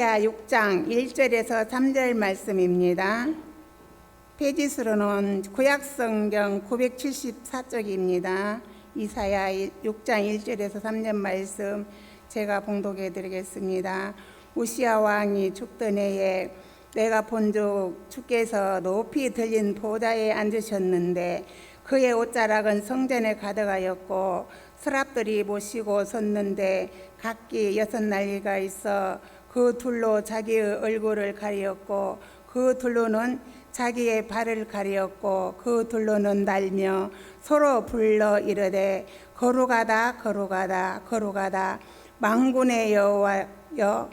6장 1절에서 3절 말씀입니다. 페이지수로는 구약성경 974쪽입니다. 이사야 6장 1절에서 3절 말씀 제가 봉독해 드리겠습니다. 우시야 왕이 죽던 해에 내가 본즉 주께서 높이 들린 보좌에 앉으셨는데 그의 옷자락은 성전에 가득하였고 서랍들이 모시고 섰는데 각기 6날개가 있어 그 둘로 자기의 얼굴을 가리었고 그 둘로는 자기의 발을 가리었고 그 둘로는 날며 서로 불러 이르되 거룩하다 거룩하다 거룩하다 만군의 여호와여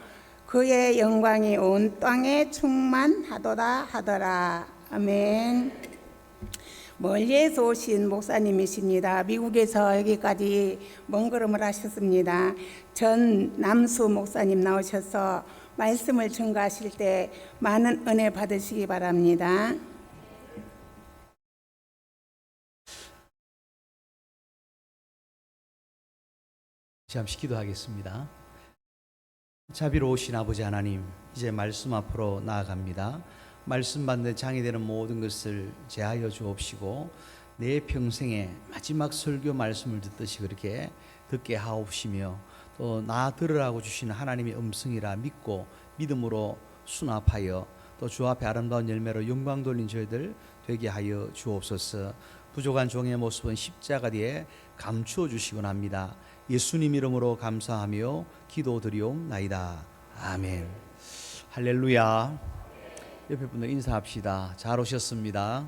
그의 영광이 온 땅에 충만하도다 하더라. 아멘. 멀리에서 오신 목사님이십니다. 미국에서 여기까지 먼 걸음을 하셨습니다. 전 남수 목사님 나오셔서 말씀을 증거하실 때 많은 은혜 받으시기 바랍니다. 잠시 기도하겠습니다. 자비로우신 아버지 하나님, 이제 말씀 앞으로 나아갑니다. 말씀 받는 장이 되는 모든 것을 제하여 주옵시고 내 평생에 마지막 설교 말씀을 듣듯이 그렇게 듣게 하옵시며 또 나 들으라고 주시는 하나님의 음성이라 믿고 믿음으로 수납하여 또 주 앞에 아름다운 열매로 영광 돌린 저희들 되게 하여 주옵소서. 부족한 종의 모습은 십자가 뒤에 감추어 주시곤 합니다. 예수님 이름으로 감사하며 기도드리옵나이다. 아멘. 할렐루야. 옆에 분들 인사합시다. 잘 오셨습니다.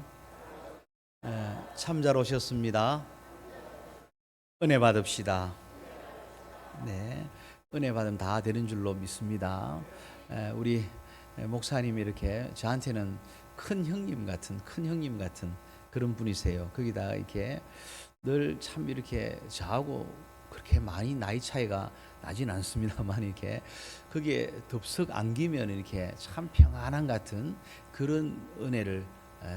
참 잘 오셨습니다. 은혜 받읍시다. 네, 은혜 받으면 다 되는 줄로 믿습니다. 우리 목사님이 이렇게 저한테는 큰 형님 같은 그런 분이세요. 거기다가 이렇게 늘 참 이렇게 저하고 그렇게 많이 나이 차이가 나진 않습니다만 이렇게 거기에 덥석 안기면 이렇게 참 평안한 같은 그런 은혜를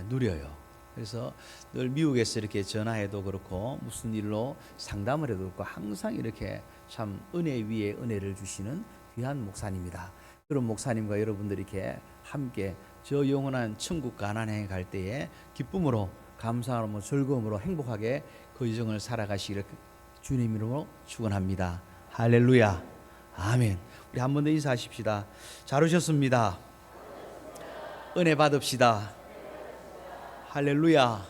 누려요. 그래서 늘 미국에서 이렇게 전화해도 그렇고 무슨 일로 상담을 해도 그렇고 항상 이렇게 참 은혜 위에 은혜를 주시는 귀한 목사님이다. 그런 목사님과 여러분들이 이렇게 함께 저 영원한 천국 가나안에 갈 때에 기쁨으로 감사함으로 즐거움으로 행복하게 그 여정을 살아가시기를 주님 이름으로 축원합니다. 할렐루야. 아멘. 우리 한 번 더 인사하십시다. 잘 오셨습니다. 은혜 받읍시다. 할렐루야.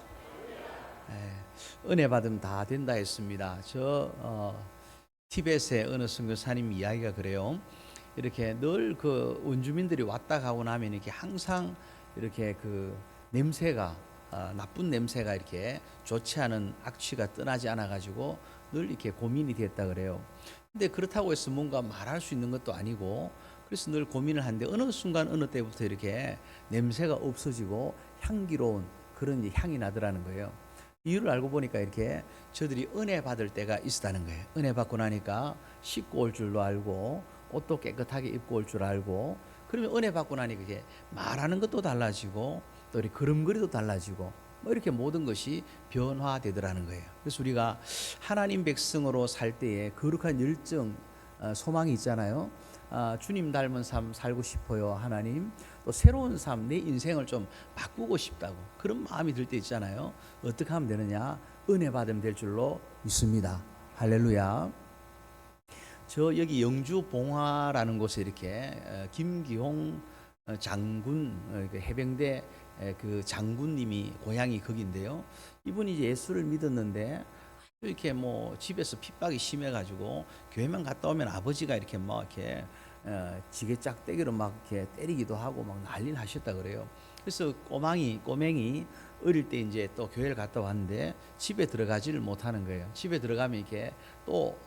은혜 받으면 다 된다 했습니다. 티벳의 어느 선교사님 이야기가 그래요. 이렇게 늘 그 원주민들이 왔다 가고 나면 이렇게 항상 이렇게 그 냄새가 나쁜 냄새가 이렇게 좋지 않은 악취가 떠나지 않아 가지고 늘 이렇게 고민이 됐다 그래요. 근데 그렇다고 해서 뭔가 말할 수 있는 것도 아니고 그래서 늘 고민을 하는데 어느 순간 어느 때부터 이렇게 냄새가 없어지고 향기로운 그런 향이 나더라는 거예요. 이유를 알고 보니까 이렇게 저들이 은혜 받을 때가 있었다는 거예요. 은혜 받고 나니까 씻고 올 줄도 알고 옷도 깨끗하게 입고 올 줄 알고 그러면 은혜 받고 나니까 이게 말하는 것도 달라지고 또 이렇게 걸음걸이도 달라지고 뭐 이렇게 모든 것이 변화되더라는 거예요. 그래서 우리가 하나님 백성으로 살 때에 거룩한 열정, 소망이 있잖아요. 주님 닮은 삶 살고 싶어요. 하나님 또 새로운 삶, 내 인생을 좀 바꾸고 싶다고 그런 마음이 들 때 있잖아요. 어떻게 하면 되느냐? 은혜 받으면 될 줄로 믿습니다. 할렐루야. 저 여기 영주 봉화라는 곳에 이렇게 김기홍 장군 해병대 그 장군님이 고향이 거기인데요. 이분이 이제 예수를 믿었는데 이렇게 뭐 집에서 핍박이 심해가지고 교회만 갔다 오면 아버지가 이렇게 막 이렇게 지게 짝대기로 막 이렇게 때리기도 하고 막 난리를 하셨다 그래요. 그래서 꼬맹이 어릴 때 이제 또 교회를 갔다 왔는데 집에 들어가지를 못하는 거예요. 집에 들어가면 이렇게 또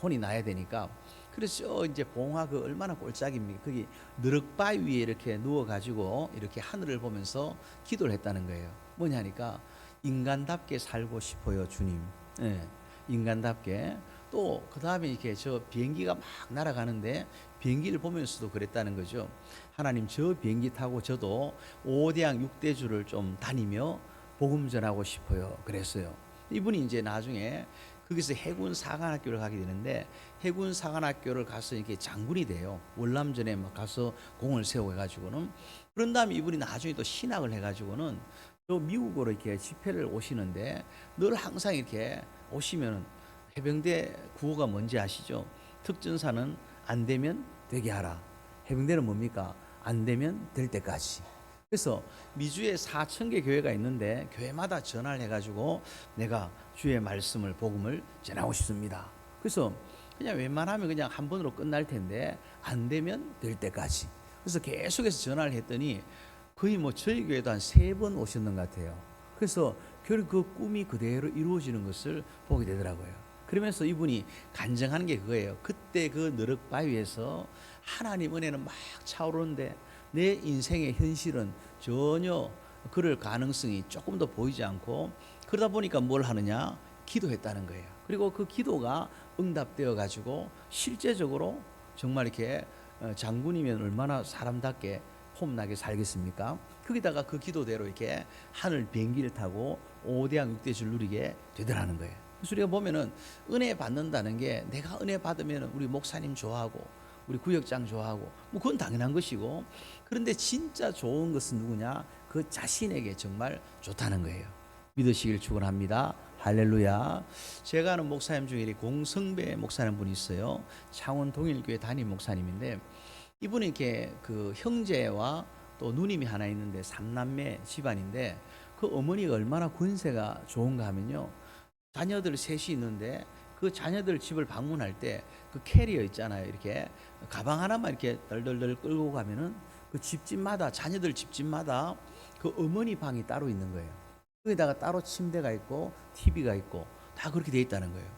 혼이 나야 되니까. 그래서 이제 봉화 그 얼마나 꼴짝입니까? 거기 느럭바위 위에 이렇게 누워가지고 이렇게 하늘을 보면서 기도를 했다는 거예요. 뭐냐니까 인간답게 살고 싶어요, 주님. 예, 인간답게. 또 그 다음에 이렇게 저 비행기가 막 날아가는데 비행기를 보면서도 그랬다는 거죠. 하나님 저 비행기 타고 저도 5대양 6대주를 좀 다니며 복음 전하고 싶어요. 그랬어요. 이분이 이제 나중에 거기서 해군 사관학교를 가게 되는데 해군 사관학교를 가서 이렇게 장군이 돼요. 월남전에 막 가서 공을 세워 가지고는 그런 다음에 이분이 나중에 또 신학을 해 가지고는 또 미국으로 이렇게 집회를 오시는데 늘 항상 이렇게 오시면은 해병대 구호가 뭔지 아시죠? 특전사는 안 되면 되게 하라. 해병대는 뭡니까? 안 되면 될 때까지. 그래서 미주에 4,000개 교회가 있는데 교회마다 전화를 해가지고 내가 주의 말씀을 복음을 전하고 싶습니다. 그래서 그냥 웬만하면 그냥 한 번으로 끝날 텐데 안 되면 될 때까지. 그래서 계속해서 전화를 했더니 거의 뭐 저희 교회도 한 3번 오셨는 것 같아요. 그래서 결국 그 꿈이 그대로 이루어지는 것을 보게 되더라고요. 그러면서 이분이 간증하는 게 그거예요. 그때 그 너럭바위에서 하나님 은혜는 막 차오르는데 내 인생의 현실은 전혀 그럴 가능성이 조금 더 보이지 않고 그러다 보니까 뭘 하느냐? 기도했다는 거예요. 그리고 그 기도가 응답되어 가지고 실제적으로 정말 이렇게 장군이면 얼마나 사람답게 폼나게 살겠습니까? 거기다가 그 기도대로 이렇게 하늘 비행기를 타고 5대양 6대줄 누리게 되더라는 거예요. 그래서 우리가 보면은 은혜 받는다는 게 내가 은혜 받으면 우리 목사님 좋아하고 우리 구역장 좋아하고 뭐 그건 당연한 것이고 그런데 진짜 좋은 것은 누구냐? 그 자신에게 정말 좋다는 거예요. 믿으시길 축원합니다. 할렐루야. 제가 아는 목사님 중에 공성배 목사님 분이 있어요. 창원 동일교회 담임 목사님인데 이분이 이렇게 그 형제와 또 누님이 하나 있는데 3남매 집안인데 그 어머니가 얼마나 권세가 좋은가 하면요. 자녀들 셋이 있는데 그 자녀들 집을 방문할 때 그 캐리어 있잖아요. 이렇게 가방 하나만 이렇게 덜덜덜 끌고 가면은 그 집집마다 자녀들 집집마다 그 어머니 방이 따로 있는 거예요. 거기다가 따로 침대가 있고 TV가 있고 다 그렇게 돼 있다는 거예요.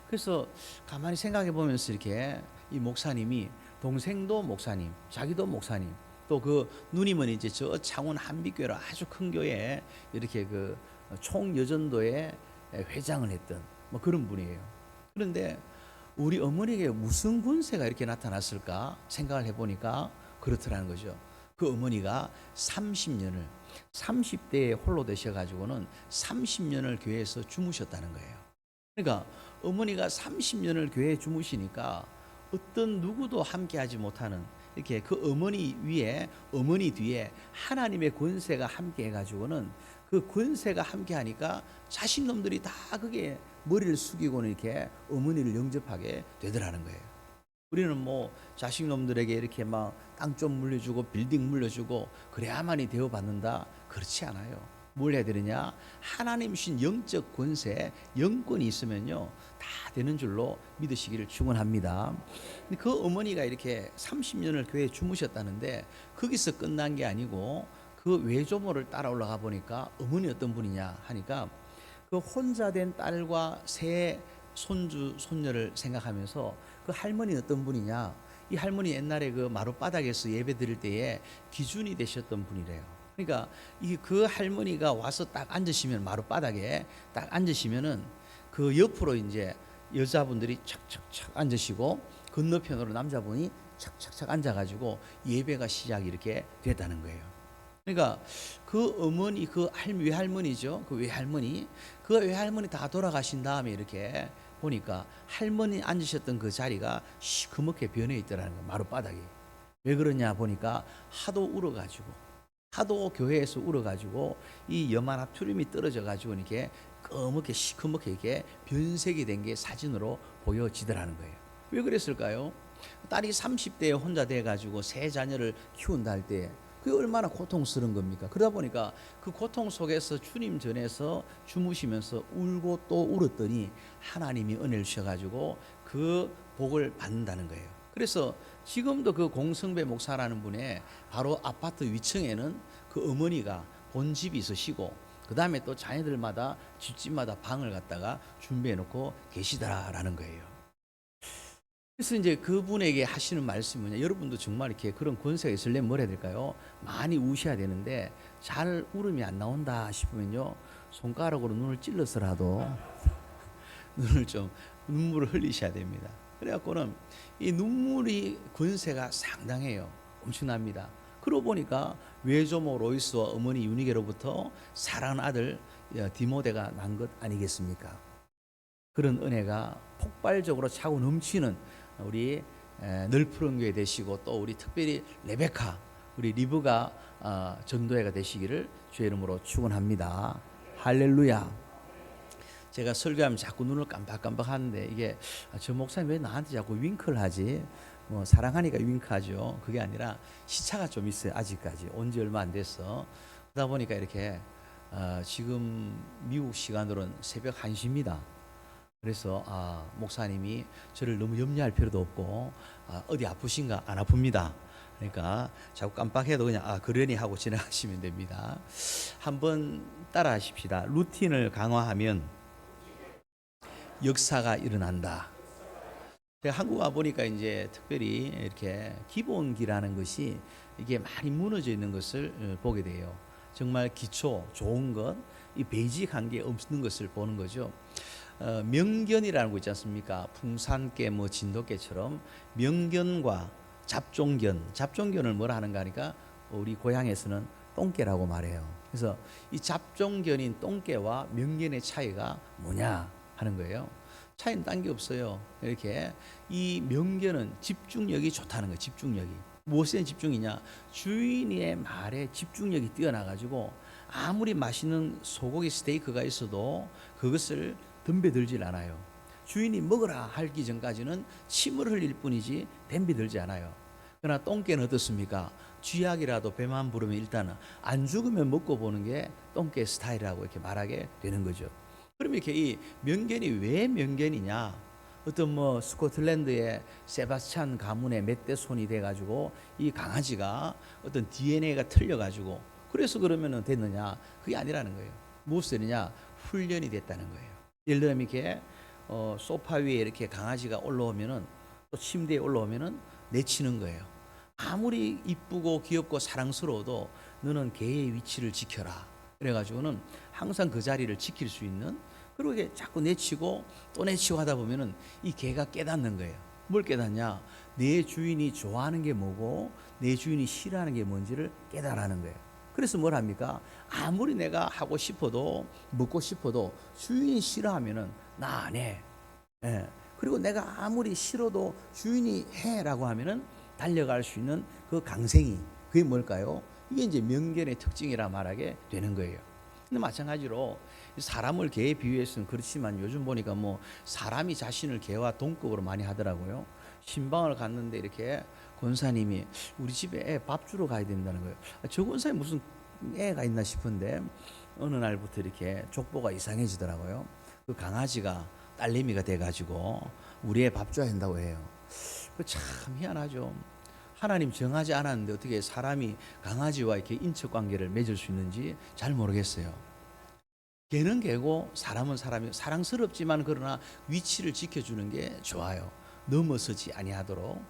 그래서 가만히 생각해 보면서 이렇게 이 목사님이 동생도 목사님, 자기도 목사님, 또 그 누님은 이제 저 창원 한빛교회로 아주 큰 교회에 이렇게 그 총여전도에 회장을 했던 뭐 그런 분이에요. 그런데 우리 어머니에게 무슨 권세가 이렇게 나타났을까 생각을 해보니까 그렇더라는 거죠. 그 어머니가 30대에 홀로 되셔가지고는 30년을 교회에서 주무셨다는 거예요. 그러니까 어머니가 30년을 교회에 주무시니까 어떤 누구도 함께하지 못하는 이렇게 그 어머니 위에 어머니 뒤에 하나님의 권세가 함께 해가지고는 그 권세가 함께 하니까 자식놈들이 다 그게 머리를 숙이고는 이렇게 어머니를 영접하게 되더라는 거예요. 우리는 뭐 자식놈들에게 이렇게 막 땅 좀 물려주고 빌딩 물려주고 그래야만이 대우받는다 그렇지 않아요. 뭘 해야 되느냐? 하나님 신 영적 권세 영권이 있으면요 다 되는 줄로 믿으시기를 축원합니다. 그 어머니가 이렇게 30년을 교회에 주무셨다는데 거기서 끝난 게 아니고 그 외조모를 따라 올라가 보니까 어머니 어떤 분이냐 하니까 그 혼자 된 딸과 세 손주 손녀를 생각하면서 그 할머니 어떤 분이냐? 이 할머니 옛날에 그 마룻바닥에서 예배 드릴 때에 기준이 되셨던 분이래요. 그러니까 이 그 할머니가 와서 딱 앉으시면 마룻바닥에 딱 앉으시면은 그 옆으로 이제 여자분들이 착착착 앉으시고 건너편으로 남자분이 착착착 앉아가지고 예배가 시작이 이렇게 됐다는 거예요. 그러니까 그 어머니 그 외할머니죠. 그 외할머니 다 돌아가신 다음에 이렇게 보니까 할머니 앉으셨던 그 자리가 시커멓게 변해 있더라는 거예요. 마룻바닥이. 왜 그러냐 보니까 하도 울어가지고 하도 교회에서 울어가지고 이 염화나트륨이 떨어져가지고 이렇게 검게 시커멓게 이렇게 변색이 된 게 사진으로 보여지더라는 거예요. 왜 그랬을까요? 딸이 30대에 혼자 돼가지고 세 자녀를 키운다 할 때 그게 얼마나 고통스러운 겁니까? 그러다 보니까 그 고통 속에서 주님 전에서 주무시면서 울고 또 울었더니 하나님이 은혜를 주셔가지고 그 복을 받는다는 거예요. 그래서 지금도 그 공성배 목사라는 분의 바로 아파트 위층에는 그 어머니가 본집이 있으시고 그 다음에 또 자녀들마다 집집마다 방을 갖다가 준비해 놓고 계시더라라는 거예요. 그래서 이제 그분에게 하시는 말씀이 뭐냐? 여러분도 정말 이렇게 그런 권세가 있으려면 뭘 해야 될까요? 많이 우셔야 되는데 잘 울음이 안 나온다 싶으면요 손가락으로 눈을 찔러서라도 눈을 좀 눈물을 흘리셔야 됩니다. 그래갖고는 이 눈물이 권세가 상당해요. 엄청납니다. 그러고 보니까 외조모 로이스와 어머니 유니게로부터 사랑하는 아들 디모데가 난 것 아니겠습니까? 그런 은혜가 폭발적으로 차고 넘치는 우리 늘푸른 교회 되시고, 또 우리 특별히 레베카, 우리 리브가 전도회가 되시기를 주의 이름으로 축원합니다. 할렐루야. 제가 설교하면 자꾸 눈을 깜빡깜빡 하는데, 이게 저 목사님 왜 나한테 자꾸 윙크를 하지? 뭐 사랑하니까 윙크하죠. 그게 아니라 시차가 좀 있어요. 아직까지 온 지 얼마 안 됐어. 그러다 보니까 이렇게 지금 미국 시간으로는 새벽 1시입니다. 그래서 목사님이 저를 너무 염려할 필요도 없고, 어디 아프신가? 안 아픕니다. 그러니까 자꾸 깜빡해도 그냥 그러니 하고 지나가시면 됩니다. 한번 따라 하십시다. 루틴을 강화하면 역사가 일어난다. 제가 한국 와 보니까 이제 특별히 이렇게 기본기라는 것이 이게 많이 무너져 있는 것을 보게 돼요. 정말 기초 좋은 것, 이 베이직한 게 없는 것을 보는 거죠. 명견이라는 거 있지 않습니까? 풍산깨, 뭐 진돗개처럼 명견과 잡종견을 뭐라 하는가 하니까 우리 고향에서는 똥개라고 말해요. 그래서 이 잡종견인 똥개와 명견의 차이가 뭐냐 하는 거예요. 차이는 딴 게 없어요. 이렇게 이 명견은 집중력이 좋다는 거예요. 집중력이. 무엇에 집중이냐? 주인의 말에 집중력이 뛰어나가지고 아무리 맛있는 소고기 스테이크가 있어도 그것을 덤벼들질 않아요. 주인이 먹으라 하기 전까지는 침을 흘릴 뿐이지 덤벼들지 않아요. 그러나 똥개는 어떻습니까? 쥐약이라도 배만 부르면 일단은 안 죽으면 먹고 보는 게 똥개 스타일이라고 이렇게 말하게 되는 거죠. 그럼 이렇게 이 명견이 왜 명견이냐? 어떤 뭐 스코틀랜드의 세바스찬 가문의 멧돼 손이 돼가지고 이 강아지가 어떤 DNA가 틀려가지고 그래서 그러면은 됐느냐? 그게 아니라는 거예요. 무엇이냐? 훈련이 됐다는 거예요. 예를 들면 이렇게 소파 위에 이렇게 강아지가 올라오면은, 또 침대에 올라오면은 내치는 거예요. 아무리 이쁘고 귀엽고 사랑스러워도 너는 개의 위치를 지켜라. 그래가지고는 항상 그 자리를 지킬 수 있는, 그리고 이게 자꾸 내치고 또 내치고 하다 보면은 이 개가 깨닫는 거예요. 뭘 깨닫냐? 내 주인이 좋아하는 게 뭐고 내 주인이 싫어하는 게 뭔지를 깨달아는 거예요. 그래서 뭘 합니까? 아무리 내가 하고 싶어도 먹고 싶어도 주인이 싫어하면은 나 안 해. 예. 그리고 내가 아무리 싫어도 주인이 해라고 하면은 달려갈 수 있는 그 강생이, 그게 뭘까요? 이게 이제 명견의 특징이라 말하게 되는 거예요. 근데 마찬가지로 사람을 개에 비유해서는 그렇지만 요즘 보니까 뭐 사람이 자신을 개와 동급으로 많이 하더라고요. 신방을 갔는데 이렇게 권사님이 우리 집에 애 밥 주러 가야 된다는 거예요. 저 권사님 무슨 애가 있나 싶은데 어느 날부터 이렇게 족보가 이상해지더라고요. 그 강아지가 딸내미가 돼가지고 우리 애 밥 줘야 된다고 해요. 참 희한하죠. 하나님 정하지 않았는데 어떻게 사람이 강아지와 이렇게 인척 관계를 맺을 수 있는지 잘 모르겠어요. 개는 개고 사람은 사람이, 사랑스럽지만 그러나 위치를 지켜주는 게 좋아요. 넘어서지 아니하도록.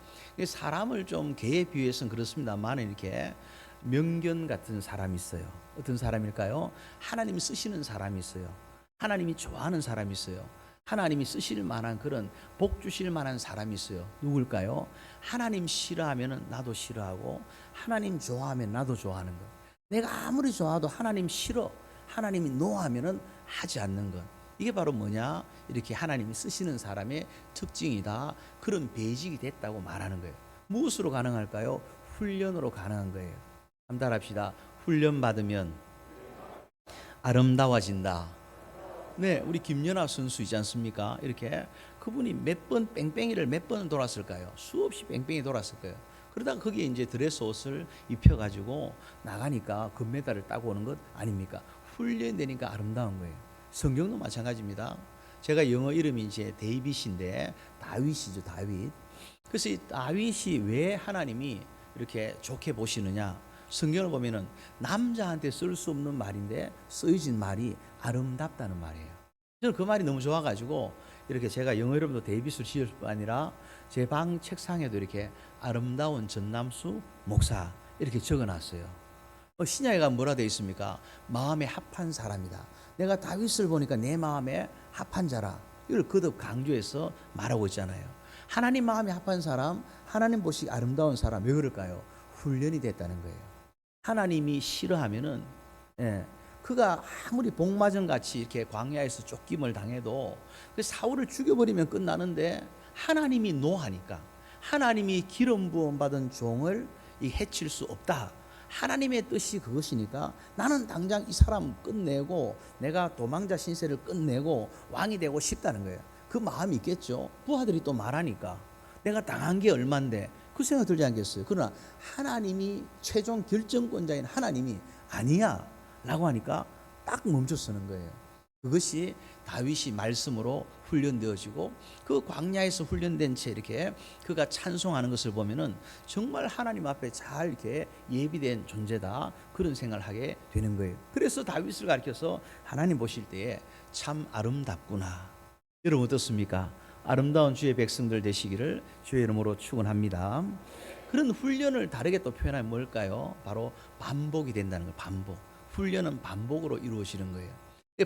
사람을 좀 개에 비유해서는 그렇습니다만 이렇게 명견 같은 사람이 있어요. 어떤 사람일까요? 하나님이 쓰시는 사람이 있어요. 하나님이 좋아하는 사람이 있어요. 하나님이 쓰실 만한 그런 복 주실 만한 사람이 있어요. 누굴까요? 하나님 싫어하면 나도 싫어하고 하나님 좋아하면 나도 좋아하는 것. 내가 아무리 좋아도 하나님 싫어, 하나님이 노하면은 하지 않는 것. 이게 바로 뭐냐? 이렇게 하나님이 쓰시는 사람의 특징이다. 그런 베이직이 됐다고 말하는 거예요. 무엇으로 가능할까요? 훈련으로 가능한 거예요. 한번 따라합시다. 훈련 받으면 아름다워진다. 네, 우리 김연아 선수 있지 않습니까? 이렇게 그분이 몇 번 뺑뺑이를 몇 번 돌았을까요? 수없이 뺑뺑이 돌았을 거예요. 그러다가 거기에 이제 드레스 옷을 입혀가지고 나가니까 금메달을 따고 오는 것 아닙니까? 훈련되니까 아름다운 거예요. 성경도 마찬가지입니다. 제가 영어 이름이 이제 데이빗인데 다윗이죠, 다윗. 그래서 이 다윗이 왜 하나님이 이렇게 좋게 보시느냐? 성경을 보면은 남자한테 쓸 수 없는 말인데 쓰여진 말이 아름답다는 말이에요. 저는 그 말이 너무 좋아가지고 이렇게 제가 영어 이름도 데이빗을 지을 뿐 아니라 제 방 책상에도 이렇게 아름다운 전남수 목사 이렇게 적어놨어요. 신약에 가면 뭐라 되어 있습니까? 마음에 합한 사람이다. 내가 다윗을 보니까 내 마음에 합한 자라. 이걸 거듭 강조해서 말하고 있잖아요. 하나님 마음에 합한 사람, 하나님 보시기 아름다운 사람, 왜 그럴까요? 훈련이 됐다는 거예요. 하나님이 싫어하면은 그가 아무리 복마전 같이 이렇게 광야에서 쫓김을 당해도 그 사울을 죽여버리면 끝나는데 하나님이 노하니까, 하나님이 기름 부음 받은 종을 해칠 수 없다. 하나님의 뜻이 그것이니까 나는 당장 이 사람 끝내고 내가 도망자 신세를 끝내고 왕이 되고 싶다는 거예요. 그 마음이 있겠죠. 부하들이 또 말하니까 내가 당한 게 얼만데 그 생각 들지 않겠어요. 그러나 하나님이 최종 결정권자인 하나님이 아니야 라고 하니까 딱 멈춰 서는 거예요. 그것이 다윗이 말씀으로 훈련되어지고 그 광야에서 훈련된 채 이렇게 그가 찬송하는 것을 보면은 정말 하나님 앞에 잘 이렇게 예비된 존재다, 그런 생각을 하게 되는 거예요. 그래서 다윗을 가리켜서 하나님 보실 때에 참 아름답구나. 여러분 어떻습니까? 아름다운 주의 백성들 되시기를 주의 이름으로 축원합니다. 그런 훈련을 다르게 또 표현하면 뭘까요? 바로 반복이 된다는 거예요. 반복. 훈련은 반복으로 이루어지는 거예요.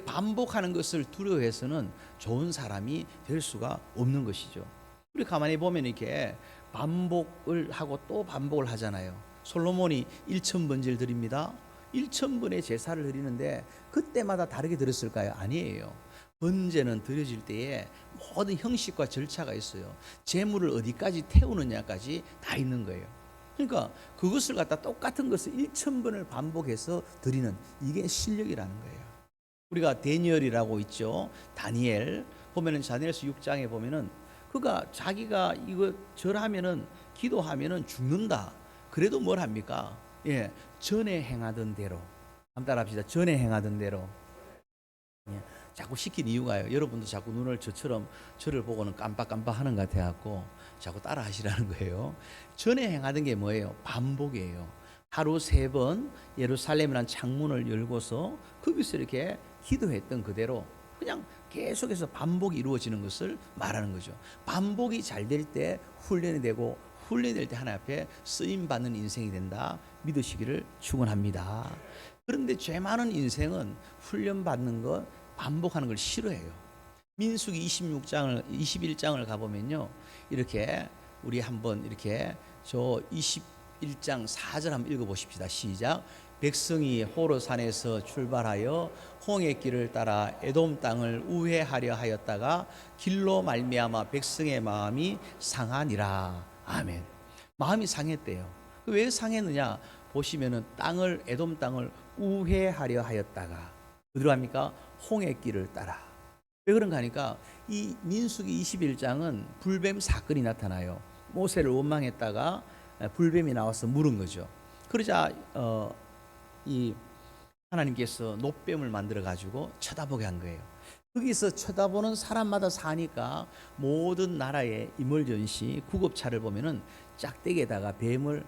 반복하는 것을 두려워해서는 좋은 사람이 될 수가 없는 것이죠. 우리 가만히 보면 이렇게 반복을 하고 또 반복을 하잖아요. 솔로몬이 1000번제를 드립니다. 1000번의 제사를 드리는데 그때마다 다르게 드렸을까요? 아니에요. 번제는 드려질 때에 모든 형식과 절차가 있어요. 제물을 어디까지 태우느냐까지 다 있는 거예요. 그러니까 그것을 갖다 똑같은 것을 1000번을 반복해서 드리는, 이게 실력이라는 거예요. 우리가 다니엘이라고 있죠. 다니엘 보면은 다니엘서 6장에 보면은 그가 자기가 이거 절하면은 기도하면은 죽는다. 그래도 뭘 합니까? 예, 전에 행하던 대로. 한번 따라합시다. 전에 행하던 대로. 예, 자꾸 시킨 이유가요. 여러분도 자꾸 눈을 저를 보고는 깜빡깜빡하는 것 같아갖고 자꾸 따라하시라는 거예요. 전에 행하던 게 뭐예요? 반복이에요. 하루 3번 예루살렘이라는 창문을 열고서 거기서 이렇게 기도했던 그대로 그냥 계속해서 반복이 이루어지는 것을 말하는 거죠. 반복이 잘 될 때 훈련이 되고, 훈련이 될 때 하나님 앞에 쓰임받는 인생이 된다 믿으시기를 축원합니다. 그런데 죄 많은 인생은 훈련받는 것, 반복하는 걸 싫어해요. 민수기 21장을 가보면요, 이렇게 우리 한번 이렇게 저 21장 4절 한번 읽어보십시다. 시작. 백성이 호르산에서 출발하여 홍해 길을 따라 에돔 땅을 우회하려 하였다가 길로 말미암아 백성의 마음이 상하니라. 아멘. 마음이 상했대요. 왜 상했느냐 보시면은 에돔 땅을 우회하려 하였다가 어디로 합니까? 홍해 길을 따라. 왜 그런가 하니까 이 민수기 21장은 불뱀 사건이 나타나요. 모세를 원망했다가 불뱀이 나와서 물은 거죠. 그러자 이 하나님께서 놋뱀을 만들어 가지고 쳐다보게 한 거예요. 거기서 쳐다보는 사람마다 사니까 모든 나라의 이멀전시 구급차를 보면은 짝대기에다가 뱀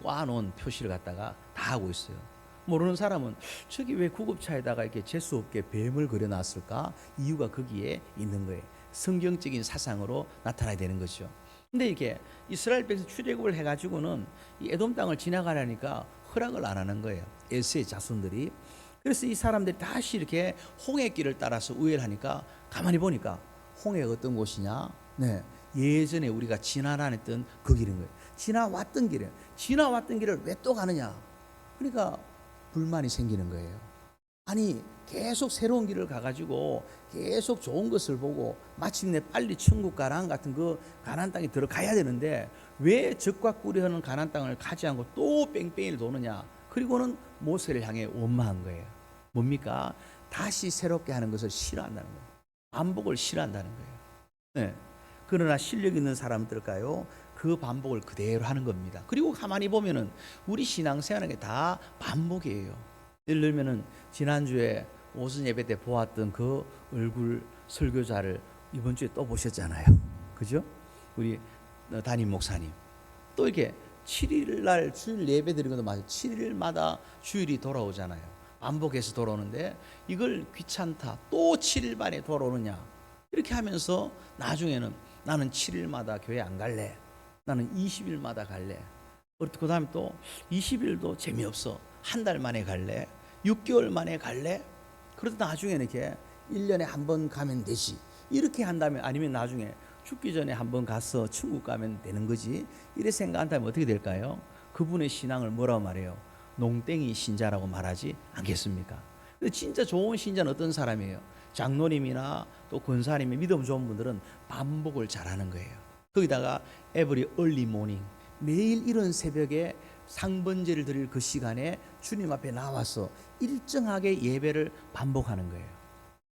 꽈놓은 표시를 갖다가 다 하고 있어요. 모르는 사람은 저기 왜 구급차에다가 이렇게 재수 없게 뱀을 그려놨을까? 이유가 거기에 있는 거예요. 성경적인 사상으로 나타나야 되는 거죠. 근데 이게 이스라엘 백성 출애굽을 해가지고는 이 에돔 땅을 지나가려니까 허락을 안 하는 거예요. 에스의 자손들이. 그래서 이 사람들이 다시 이렇게 홍해길을 따라서 우회를 하니까 가만히 보니까 홍해가 어떤 곳이냐? 네, 예전에 우리가 지나다녔던 그 길인 거예요. 지나왔던 길을 왜 또 가느냐? 그러니까 불만이 생기는 거예요. 아니 계속 새로운 길을 가가지고 계속 좋은 것을 보고 마침내 빨리 천국 가나안 같은 그 가나안 땅에 들어가야 되는데 왜 적과 꿀이 가나안 땅을 가지 않고 또 뺑뺑이를 도느냐? 그리고는 모세를 향해 원망한 거예요. 뭡니까? 다시 새롭게 하는 것을 싫어한다는 거예요. 반복을 싫어한다는 거예요. 네. 그러나 실력 있는 사람들일까요? 그 반복을 그대로 하는 겁니다. 그리고 가만히 보면은 우리 신앙생활은 게 다 반복이에요. 예를 들면은 지난주에 오순 예배 때 보았던 그 얼굴 설교자를 이번 주에 또 보셨잖아요. 그죠? 우리 담임 목사님. 또 이렇게 7일 날 주일 예배 드리는 것도 맞아요. 7일마다 주일이 돌아오잖아요. 반복해서 돌아오는데 이걸 귀찮다. 또 7일 만에 돌아오느냐. 이렇게 하면서 나중에는 나는 7일마다 교회 안 갈래. 나는 20일마다 갈래. 그 다음에 또 20일도 재미없어. 한 달 만에 갈래. 6개월 만에 갈래. 그러다 나중에는 이렇게 1년에 한 번 가면 되지. 이렇게 한다면, 아니면 나중에 죽기 전에 한 번 가서 천국 가면 되는 거지. 이렇게 생각한다면 어떻게 될까요? 그분의 신앙을 뭐라고 말해요? 농땡이 신자라고 말하지 않겠습니까? 근데 진짜 좋은 신자는 어떤 사람이에요? 장로님이나 또 권사님이 믿음 좋은 분들은 반복을 잘하는 거예요. 거기다가 every early morning, 매일 이런 새벽에 상번제를 드릴 그 시간에 주님 앞에 나와서 일정하게 예배를 반복하는 거예요.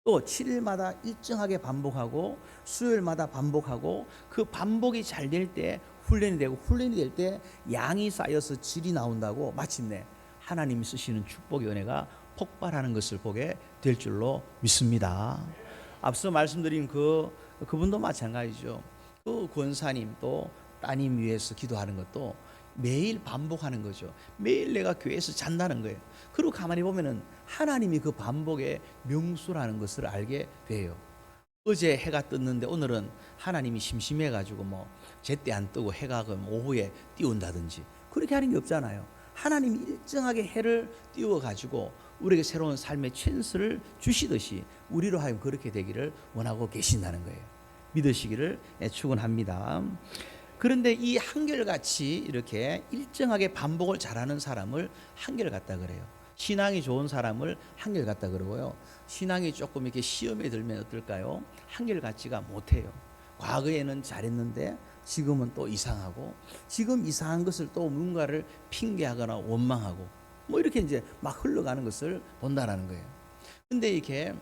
또 7일마다 일정하게 반복하고 수요일마다 반복하고 그 반복이 잘 될 때 훈련이 되고 훈련이 될 때 양이 쌓여서 질이 나온다고 마침내 하나님이 쓰시는 축복의 은혜가 폭발하는 것을 보게 될 줄로 믿습니다. 앞서 말씀드린 그분도 마찬가지죠. 그 권사님 또 따님 위해서 기도하는 것도 매일 반복하는 거죠. 매일 내가 교회에서 잔다는 거예요. 그리고 가만히 보면은 하나님이 그 반복의 명수라는 것을 알게 돼요. 어제 해가 떴는데 오늘은 하나님이 심심해가지고 뭐 제때 안 뜨고 해가 그럼 오후에 띄운다든지 그렇게 하는 게 없잖아요. 하나님이 일정하게 해를 띄워가지고 우리에게 새로운 삶의 찬스를 주시듯이 우리로 하여금 그렇게 되기를 원하고 계신다는 거예요. 믿으시기를 축원합니다. 그런데 이 한결같이 이렇게 일정하게 반복을 잘하는 사람을 한결같다 그래요. 신앙이 좋은 사람을 한결같다 그러고요. 신앙이 조금 이렇게 시험에 들면 어떨까요? 한결같지가 못해요. 과거에는 잘했는데 지금은 또 이상하고, 지금 이상한 것을 또 뭔가를 핑계하거나 원망하고 뭐 이렇게 이제 막 흘러가는 것을 본다라는 거예요. 근데 이렇게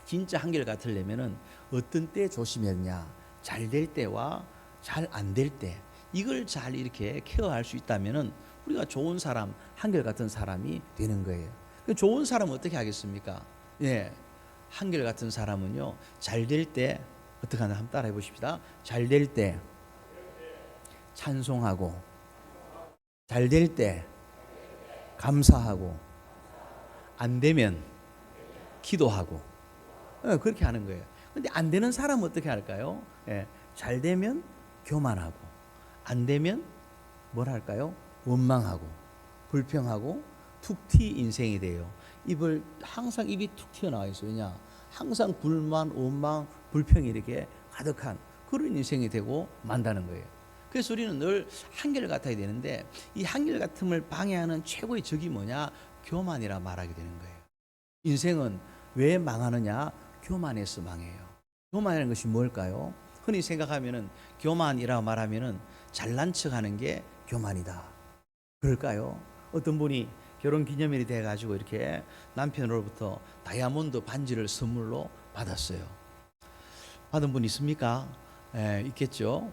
진짜 한결같으려면은 어떤 때 조심해야 되냐? 잘 될 때와 잘 안 될 때, 이걸 잘 이렇게 케어할 수 있다면은 우리가 좋은 사람, 한결같은 사람이 되는 거예요. 좋은 사람은 어떻게 하겠습니까? 예, 한결같은 사람은요, 잘 될 때 어떻게 하나 한번 따라해 보십시다. 잘 될 때 찬송하고, 잘 될 때 감사하고, 안 되면 기도하고, 예, 그렇게 하는 거예요. 근데 안 되는 사람은 어떻게 할까요? 예, 잘 되면 교만하고, 안 되면 뭘 할까요? 원망하고, 불평하고, 툭 튀 인생이 돼요. 항상 입이 툭 튀어나와 있어요. 왜냐? 항상 불만, 원망, 불평이 이렇게 가득한 그런 인생이 되고 만다는 거예요. 그래서 우리는 늘 한결같아야 되는데, 이 한결같음을 방해하는 최고의 적이 뭐냐? 교만이라 말하게 되는 거예요. 인생은 왜 망하느냐? 교만해서 망해요. 교만이라는 것이 뭘까요? 흔히 생각하면은 교만이라 말하면은 잘난 척하는 게 교만이다. 그럴까요? 어떤 분이 결혼 기념일이 돼 가지고 이렇게 남편으로부터 다이아몬드 반지를 선물로 받았어요. 받은 분 있습니까? 예, 있겠죠.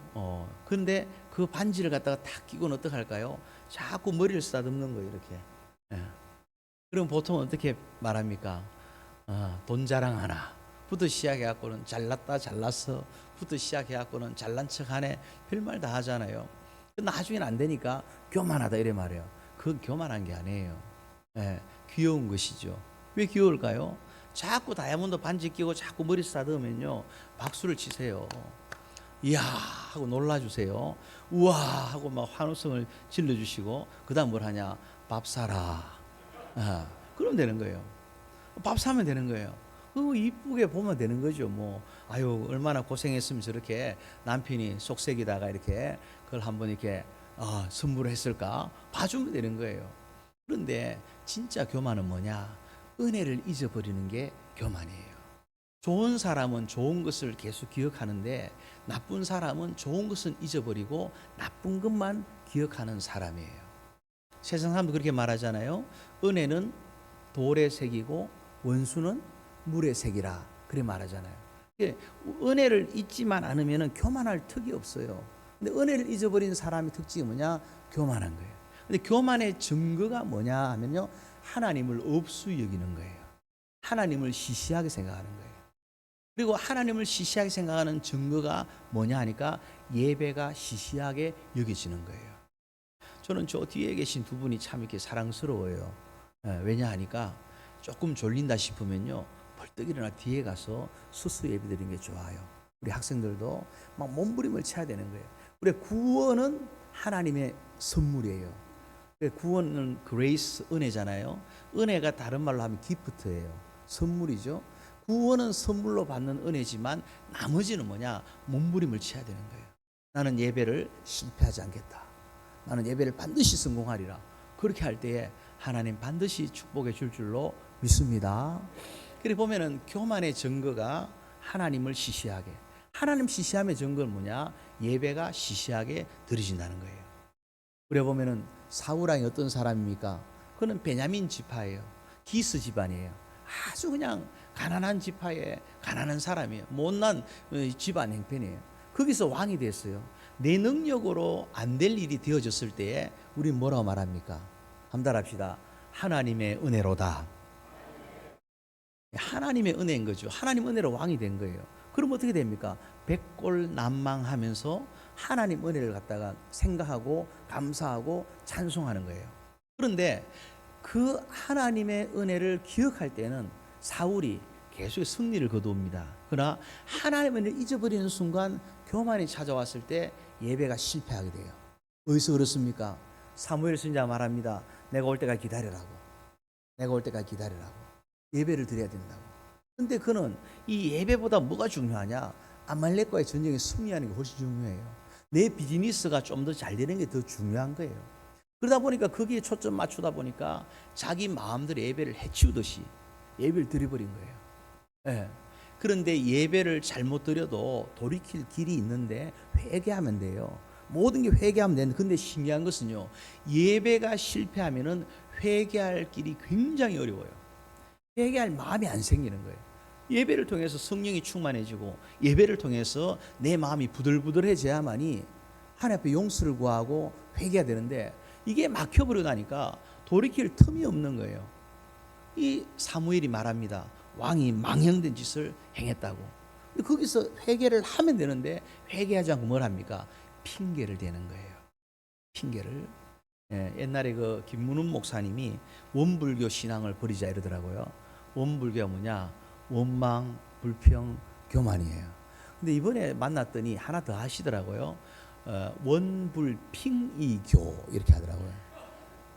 그런데 그 반지를 갖다가 탁 끼고는 어떻게 할까요? 자꾸 머리를 쓰다듬는 거예요, 이렇게. 예. 그럼 보통 어떻게 말합니까? 돈 자랑하나 부터 시작해갖고는 잘났다 잘났어 부터 시작해갖고는 잘난 척하네, 별말 다 하잖아요. 나중에는 안 되니까 교만하다 이래 말해요. 그건 교만한 게 아니에요. 예, 귀여운 것이죠. 왜 귀여울까요? 자꾸 다이아몬드 반지 끼고 자꾸 머리 쓰다듬으면요, 박수를 치세요. 이야 하고 놀라주세요. 우와 하고 막 환호성을 질러주시고, 그 다음 뭘 하냐? 밥 사라. 그러면 되는 거예요. 밥 사면 되는 거예요. 이쁘게 보면 되는 거죠. 뭐 아유 얼마나 고생했으면 저렇게 남편이 속색이다가 이렇게 그걸 한번 이렇게 선물을 했을까 봐주면 되는 거예요. 그런데 진짜 교만은 뭐냐? 은혜를 잊어버리는 게 교만이에요. 좋은 사람은 좋은 것을 계속 기억하는데, 나쁜 사람은 좋은 것은 잊어버리고 나쁜 것만 기억하는 사람이에요. 세상 사람도 그렇게 말하잖아요. 은혜는 돌에 새기고 원수는 물에 새기라, 그래 말하잖아요. 은혜를 잊지만 않으면 교만할 턱이 없어요. 근데 은혜를 잊어버린 사람의 특징이 뭐냐? 교만한 거예요. 근데 교만의 증거가 뭐냐 하면요, 하나님을 없수 여기는 거예요. 하나님을 시시하게 생각하는 거예요. 그리고 하나님을 시시하게 생각하는 증거가 뭐냐 하니까 예배가 시시하게 여겨지는 거예요. 저는 저 뒤에 계신 두 분이 참 이렇게 사랑스러워요. 왜냐 하니까 조금 졸린다 싶으면요, 벌떡 일어나 뒤에 가서 수수 예배 드리는 게 좋아요. 우리 학생들도 막 몸부림을 쳐야 되는 거예요. 우리 구원은 하나님의 선물이에요. 구원은 그레이스, 은혜잖아요. 은혜가 다른 말로 하면 기프트예요. 선물이죠. 구원은 선물로 받는 은혜지만 나머지는 뭐냐? 몸부림을 쳐야 되는 거예요. 나는 예배를 실패하지 않겠다. 나는 예배를 반드시 성공하리라. 그렇게 할 때에 하나님 반드시 축복해 줄 줄로 믿습니다. 그래 보면은 교만의 증거가 하나님을 시시하게, 하나님 시시함의 증거는 뭐냐? 예배가 시시하게 드려진다는 거예요. 그래 보면은 사울 왕이 어떤 사람입니까? 그는 베냐민 지파예요. 기스 집안이에요. 아주 그냥 가난한 지파의 가난한 사람이에요. 못난 집안 형편이에요. 거기서 왕이 됐어요. 내 능력으로 안 될 일이 되어졌을 때에 우리 뭐라고 말합니까? 한번 합시다. 하나님의 은혜로다. 하나님의 은혜인 거죠. 하나님 은혜로 왕이 된 거예요. 그럼 어떻게 됩니까? 백골난망하면서 하나님 은혜를 갖다가 생각하고 감사하고 찬송하는 거예요. 그런데 그 하나님의 은혜를 기억할 때는 사울이 계속 승리를 거두옵니다. 그러나 하나님의 은혜를 잊어버리는 순간 교만이 찾아왔을 때 예배가 실패하게 돼요. 어디서 그렇습니까? 사무엘 선지자가 말합니다. 내가 올 때까지 기다리라고. 내가 올 때까지 기다리라고. 예배를 드려야 된다고. 근데 그는 이 예배보다 뭐가 중요하냐? 아말렉과의 전쟁에 승리하는 게 훨씬 중요해요. 내 비즈니스가 좀 더 잘 되는 게 더 중요한 거예요. 그러다 보니까 거기에 초점 맞추다 보니까 자기 마음대로 예배를 해치우듯이 예배를 드려버린 거예요. 예. 그런데 예배를 잘못 드려도 돌이킬 길이 있는데 회개하면 돼요. 모든 게 회개하면 되는데, 근데 신기한 것은요, 예배가 실패하면은 회개할 길이 굉장히 어려워요. 회개할 마음이 안 생기는 거예요. 예배를 통해서 성령이 충만해지고 예배를 통해서 내 마음이 부들부들해져야만이 하나님 앞에 용서를 구하고 회개해야 되는데, 이게 막혀버리다니까 돌이킬 틈이 없는 거예요. 이 사무엘이 말합니다. 왕이 망령된 짓을 행했다고. 근데 거기서 회개를 하면 되는데 회개하지 않고 뭘 합니까? 핑계를 대는 거예요. 핑계를. 예, 옛날에 그 김문훈 목사님이 원불교 신앙을 버리자 이러더라고요. 원불교가 뭐냐? 원망, 불평, 교만이에요. 근데 이번에 만났더니 하나 더 하시더라고요. 원불핑이교 이렇게 하더라고요.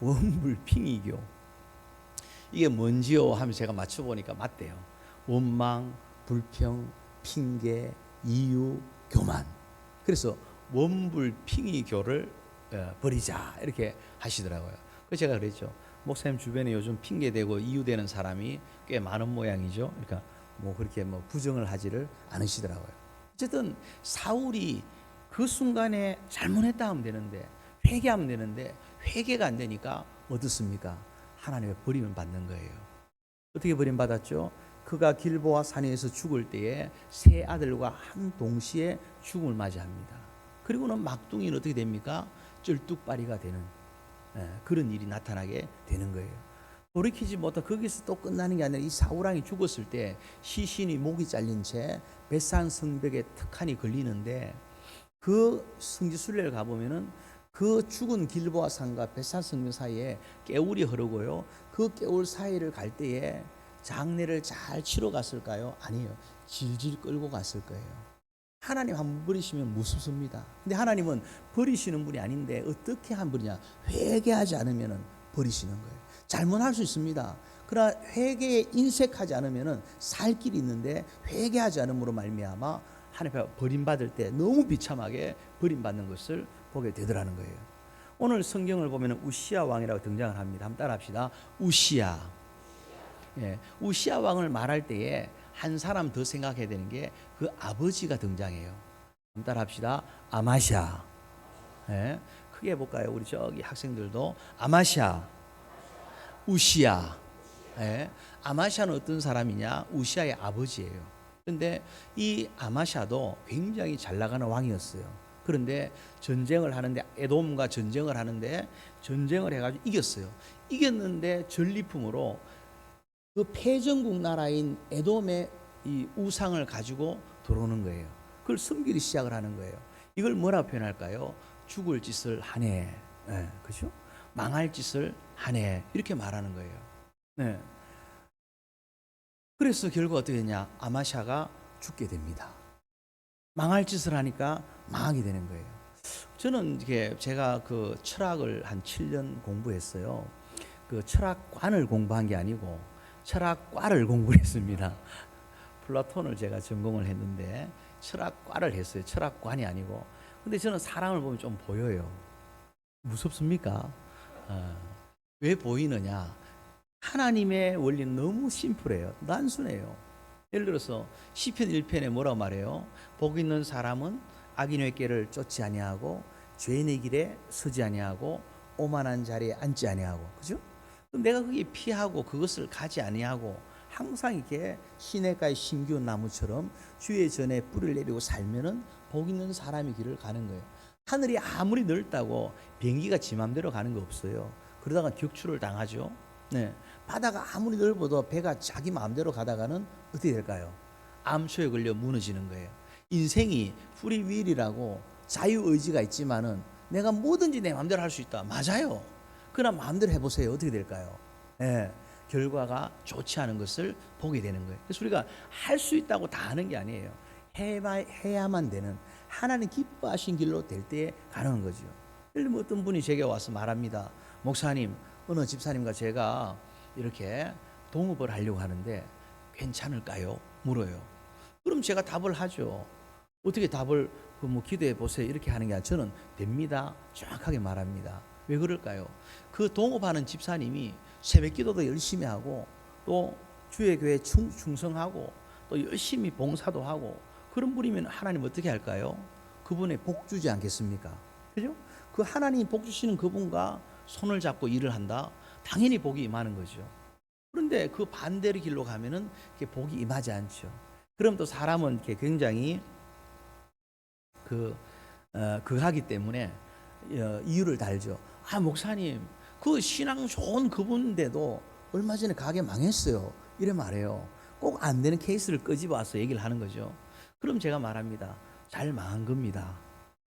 원불핑이교. 이게 뭔지요? 하면 제가 맞춰보니까 맞대요. 원망, 불평, 핑계, 이유, 교만. 그래서 원불핑이교를 버리자 이렇게 하시더라고요. 그래서 제가 그랬죠. 목사님 주변에 요즘 핑계대고 이유되는 사람이 꽤 많은 모양이죠. 그러니까 뭐 그렇게 뭐 부정을 하지를 않으시더라고요. 어쨌든 사울이 그 순간에 잘못했다 하면 되는데, 회개하면 되는데 회개가 안 되니까 어떻습니까? 하나님의 버림을 받는 거예요. 어떻게 버림받았죠? 그가 길보아 산에서 죽을 때에 세 아들과 한 동시에 죽음을 맞이합니다. 그리고는 막둥이는 어떻게 됩니까? 쩔뚝발이가 되는 그런 일이 나타나게 되는 거예요. 돌이키지 못하고 거기서 또 끝나는 게 아니라 이 사울왕이 죽었을 때 시신이 목이 잘린 채 벳산 성벽에 턱하니 걸리는데, 그 성지순례를 가보면은 그 죽은 길보아 산과 벳산 성벽 사이에 개울이 흐르고요. 그 개울 사이를 갈 때에 장례를 잘 치러 갔을까요? 아니에요. 질질 끌고 갔을 거예요. 하나님 한번 버리시면 무섭습니다. 근데 하나님은 버리시는 분이 아닌데 어떻게 한 분이냐? 회개하지 않으면 버리시는 거예요. 잘못할 수 있습니다. 그러나 회개에 인색하지 않으면 살 길이 있는데, 회개하지 않음으로 말미암아 하나님 앞에 버림받을 때 너무 비참하게 버림받는 것을 보게 되더라는 거예요. 오늘 성경을 보면 우시야 왕이라고 등장을 합니다. 한번 따라합시다. 우시야. 예, 우시야 왕을 말할 때에 한 사람 더 생각해야 되는 게 그 아버지가 등장해요. 한번 따라합시다. 아마샤. 예, 크게 해볼까요? 우리 저기 학생들도 아마샤, 우시야. 예, 아마샤는 어떤 사람이냐? 우시야의 아버지예요. 그런데 이 아마샤도 굉장히 잘 나가는 왕이었어요. 그런데 전쟁을 하는데, 에돔과 전쟁을 하는데 전쟁을 해가지고 이겼어요. 이겼는데 전리품으로 그 패전국 나라인 에돔의 이 우상을 가지고 들어오는 거예요. 그걸 섬기기 시작을 하는 거예요. 이걸 뭐라고 표현할까요? 죽을 짓을 하네. 네, 그렇죠? 망할 짓을 하네. 이렇게 말하는 거예요. 네. 그래서 결국 어떻게 되냐? 아마샤가 죽게 됩니다. 망할 짓을 하니까 망하게 되는 거예요. 저는 이게 제가 그 철학을 한 7년 공부했어요. 그 철학관을 공부한 게 아니고 철학과를 공부했습니다. 플라톤을 제가 전공을 했는데 철학과를 했어요. 철학관이 아니고. 근데 저는 사람을 보면 좀 보여요. 무섭습니까? 왜 보이느냐? 하나님의 원리는 너무 심플해요. 단순해요. 예를 들어서 시편 1편에 뭐라고 말해요? 복 있는 사람은 악인의 길을 쫓지 아니하고 죄인의 길에 서지 아니하고 오만한 자리에 앉지 아니하고, 그죠? 그럼 내가 거기 피하고 그것을 가지 아니하고 항상 이렇게 시냇가의 심기운 나무처럼 주의 전에 뿌리를 내리고 살면은 복 있는 사람의 길을 가는 거예요. 하늘이 아무리 넓다고 비행기가 지 맘대로 가는 거 없어요. 그러다가 격추를 당하죠. 네. 바다가 아무리 넓어도 배가 자기 마음대로 가다가는 어떻게 될까요? 암초에 걸려 무너지는 거예요. 인생이 프리윌이라고 자유의지가 있지만은 내가 뭐든지 내 마음대로 할 수 있다. 맞아요. 그러나 마음대로 해보세요. 어떻게 될까요? 예, 결과가 좋지 않은 것을 보게 되는 거예요. 그래서 우리가 할 수 있다고 다 하는 게 아니에요. 해야만 되는, 하나님 기뻐하신 길로 될 때에 가능한 거죠. 예를 들면 어떤 분이 제게 와서 말합니다. 목사님, 어느 집사님과 제가 이렇게 동업을 하려고 하는데 괜찮을까요? 물어요. 그럼 제가 답을 하죠. 어떻게 답을 기도해 보세요 이렇게 하는 게 아니라 저는 됩니다 정확하게 말합니다. 왜 그럴까요? 그 동업하는 집사님이 새벽 기도도 열심히 하고 또 주의 교회에 충성하고 또 열심히 봉사도 하고 그런 분이면 하나님 어떻게 할까요? 그분의 복 주지 않겠습니까? 그죠? 그 하나님 복 주시는 그분과 손을 잡고 일을 한다? 당연히 복이 임하는 거죠. 그런데 그 반대의 길로 가면은 복이 임하지 않죠. 그럼 또 사람은 이렇게 굉장히 하기 때문에 이유를 달죠. 아, 목사님, 그 신앙 좋은 그분인데도 얼마 전에 가게 망했어요. 이래 말해요. 꼭 안 되는 케이스를 끄집어와서 얘기를 하는 거죠. 그럼 제가 말합니다. 잘 망한 겁니다.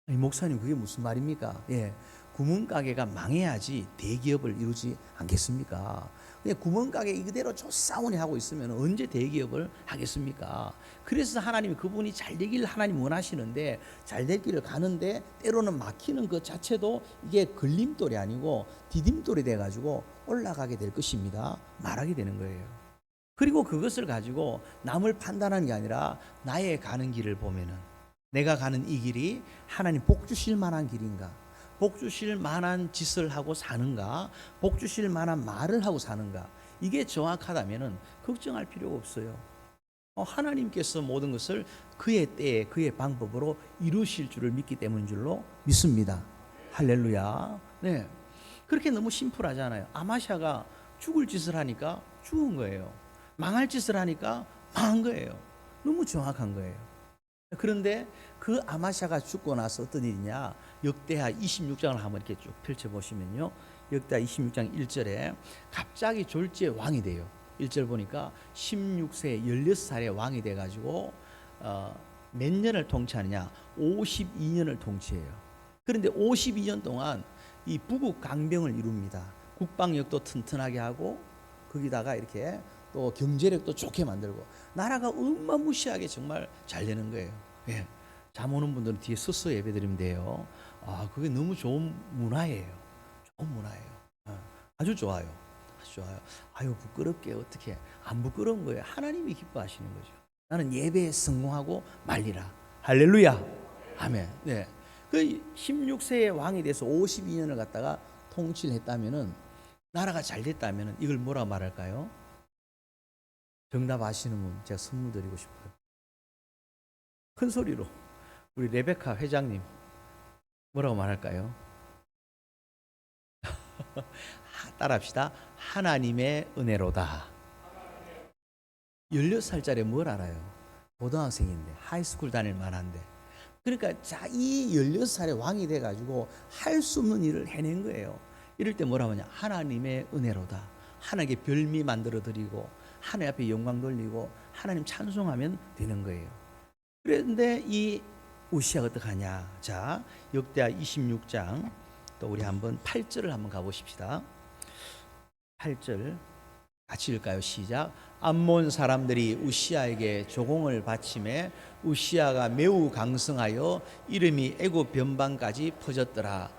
아니, 목사님, 그게 무슨 말입니까? 예, 구멍가게가 망해야지 대기업을 이루지 않겠습니까? 그냥 구멍가게 이대로 조싸우니 하고 있으면 언제 대기업을 하겠습니까? 그래서 하나님이 그분이 잘 되기를 하나님 원하시는데 잘 될 길을 가는데 때로는 막히는 그 자체도 이게 걸림돌이 아니고 디딤돌이 돼가지고 올라가게 될 것입니다. 말하게 되는 거예요. 그리고 그것을 가지고 남을 판단하는 게 아니라 나의 가는 길을 보면은 내가 가는 이 길이 하나님 복 주실 만한 길인가? 복 주실 만한 짓을 하고 사는가? 복 주실 만한 말을 하고 사는가? 이게 정확하다면은 걱정할 필요가 없어요. 하나님께서 모든 것을 그의 때에 그의 방법으로 이루실 줄을 믿기 때문인 줄로 믿습니다. 할렐루야. 네, 그렇게 너무 심플하잖아요. 아마샤가 죽을 짓을 하니까 죽은 거예요. 망할 짓을 하니까 망한 거예요. 너무 정확한 거예요. 그런데 그 아마샤가 죽고 나서 어떤 일이냐? 역대하 26장을 한번 이렇게 쭉 펼쳐보시면요, 역대하 26장 1절에 갑자기 졸지에 왕이 돼요. 1절 보니까 16세 16살에 왕이 돼가지고 몇 년을 통치하느냐? 52년을 통치해요. 그런데 52년 동안 이 부국 강병을 이룹니다. 국방력도 튼튼하게 하고 거기다가 이렇게 또 경제력도 좋게 만들고 나라가 어마무시하게 정말 잘 되는 거예요. 예. 잠 오는 분들은 뒤에 서서 예배 드리면 돼요. 아, 그게 너무 좋은 문화예요. 좋은 문화예요. 아주 좋아요. 아주 좋아요. 아유, 부끄럽게 어떻게 안 부끄러운 거예요. 하나님이 기뻐하시는 거죠. 나는 예배에 성공하고 말리라. 할렐루야. 아멘. 네. 그 16세의 왕이 돼서 52년을 갖다가 통치를 했다면은 나라가 잘 됐다면은 이걸 뭐라 말할까요? 정답 아시는 분 제가 선물 드리고 싶어요. 큰 소리로 우리 레베카 회장님 뭐라고 말할까요? 따라합시다. 하나님의 은혜로다. 16살짜리 뭘 알아요? 고등학생인데 하이스쿨 다닐 만한데. 그러니까 자, 이 16살의 왕이 돼가지고 할 수 없는 일을 해낸 거예요. 이럴 때 뭐라고 하냐? 하나님의 은혜로다. 하나님께 별미 만들어 드리고 하나님 앞에 영광 돌리고 하나님 찬송하면 되는 거예요. 그런데 이 우시아가 어떡하냐? 자, 역대하 26장 또 우리 한번 8절을 한번 가보십시다. 8절 같이 읽을까요? 시작. 암몬 사람들이 우시아에게 조공을 바치매 우시아가 매우 강성하여 이름이 애굽 변방까지 퍼졌더라.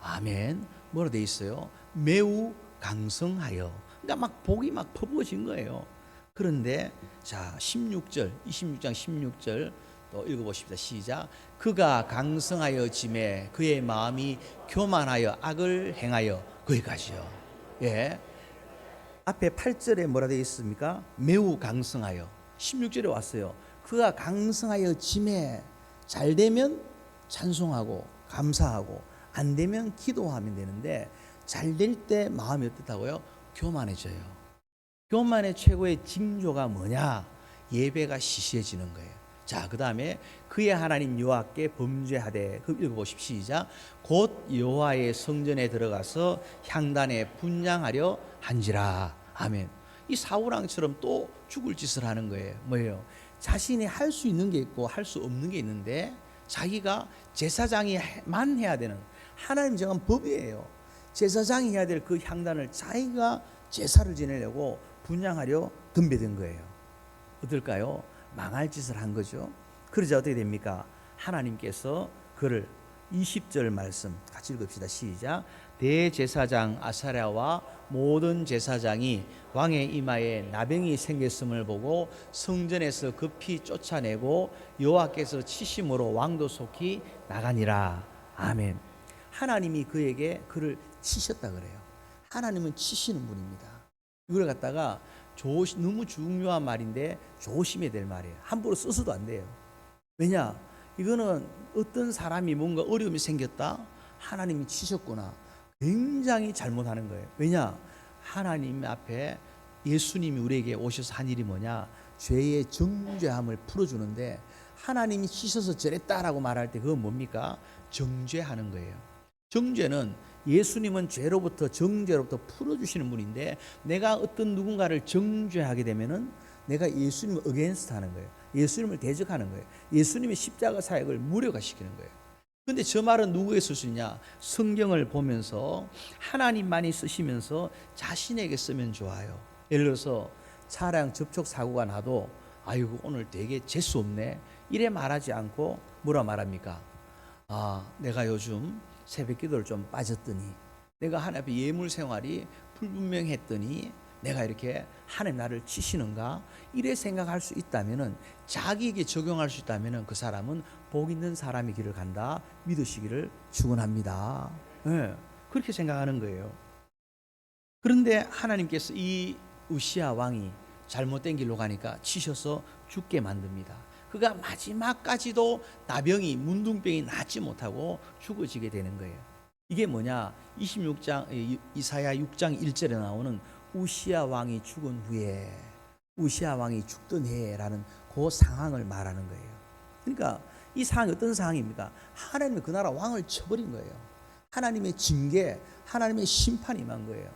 아멘. 뭐로 돼 있어요? 매우 강성하여. 그러니까 막 복이 막 퍼부어진 거예요. 그런데 자, 16절 26장 16절 또 읽어보십시다. 시작. 그가 강성하여 짐에 그의 마음이 교만하여 악을 행하여 거기까지요. 예, 앞에 8절에 뭐라 되어 있습니까? 매우 강성하여. 16절에 왔어요. 그가 강성하여 짐에 잘 되면 찬송하고 감사하고 안 되면 기도하면 되는데 잘 될 때 마음이 어떻다고요? 교만해져요. 교만의 최고의 징조가 뭐냐? 예배가 시시해지는 거예요. 자, 그 다음에 그의 하나님 여호와께 범죄하되, 그 읽어보십시오. 시작. 곧 여호와의 성전에 들어가서 향단에 분향하려 한지라. 아멘. 이 사울왕처럼 또 죽을 짓을 하는 거예요. 뭐예요? 자신이 할 수 있는 게 있고 할 수 없는 게 있는데 자기가 제사장이만 해야 되는, 하나님 정한 법이에요. 제사장이 해야 될 그 향단을 자기가 제사를 지내려고 분향하려 덤벼든 거예요. 어떨까요? 망할 짓을 한 거죠. 그러자 어떻게 됩니까? 하나님께서 그를 20절 말씀 같이 읽읍시다. 시작. 대제사장 아사랴와 모든 제사장이 왕의 이마에 나병이 생겼음을 보고 성전에서 급히 쫓아내고 여호와께서 치심으로 왕도 속히 나가니라. 아멘. 하나님이 그에게 그를 치셨다 그래요. 하나님은 치시는 분입니다. 이걸 갖다가 너무 중요한 말인데 조심해야 될 말이에요. 함부로 써서도 안 돼요. 왜냐? 이거는 어떤 사람이 뭔가 어려움이 생겼다, 하나님이 치셨구나, 굉장히 잘못하는 거예요. 왜냐? 하나님 앞에 예수님이 우리에게 오셔서 한 일이 뭐냐? 죄의 정죄함을 풀어주는데, 하나님이 치셔서 저랬다라고 말할 때 그건 뭡니까? 정죄하는 거예요. 정죄는, 예수님은 죄로부터, 정죄로부터 풀어주시는 분인데, 내가 어떤 누군가를 정죄하게 되면은 내가 예수님을 어게인스트 하는 거예요. 예수님을 대적하는 거예요. 예수님의 십자가 사역을 무력화시키는 거예요. 그런데 저 말은 누구에 쓸 수 있냐? 성경을 보면서 하나님만이 쓰시면서 자신에게 쓰면 좋아요. 예를 들어서 차량 접촉 사고가 나도 아이고 오늘 되게 재수 없네, 이래 말하지 않고 뭐라 말합니까? 아, 내가 요즘 새벽 기도를 좀 빠졌더니, 내가 하나님 앞에 예물 생활이 불분명했더니 내가 이렇게 하나님 나를 치시는가, 이래 생각할 수 있다면은, 자기에게 적용할 수 있다면은 그 사람은 복 있는 사람의 길을 간다 믿으시기를 축원합니다. 네, 그렇게 생각하는 거예요. 그런데 하나님께서 이 우시야 왕이 잘못된 길로 가니까 치셔서 죽게 만듭니다. 그가 마지막까지도 나병이, 문둥병이 낫지 못하고 죽어지게 되는 거예요. 이게 뭐냐? 26장 이사야 6장 1절에 나오는 우시야 왕이 죽은 후에, 우시야 왕이 죽던 해라는 그 상황을 말하는 거예요. 그러니까 이 상황이 어떤 상황입니까? 하나님이 그 나라 왕을 쳐버린 거예요. 하나님의 징계, 하나님의 심판이 임한 거예요.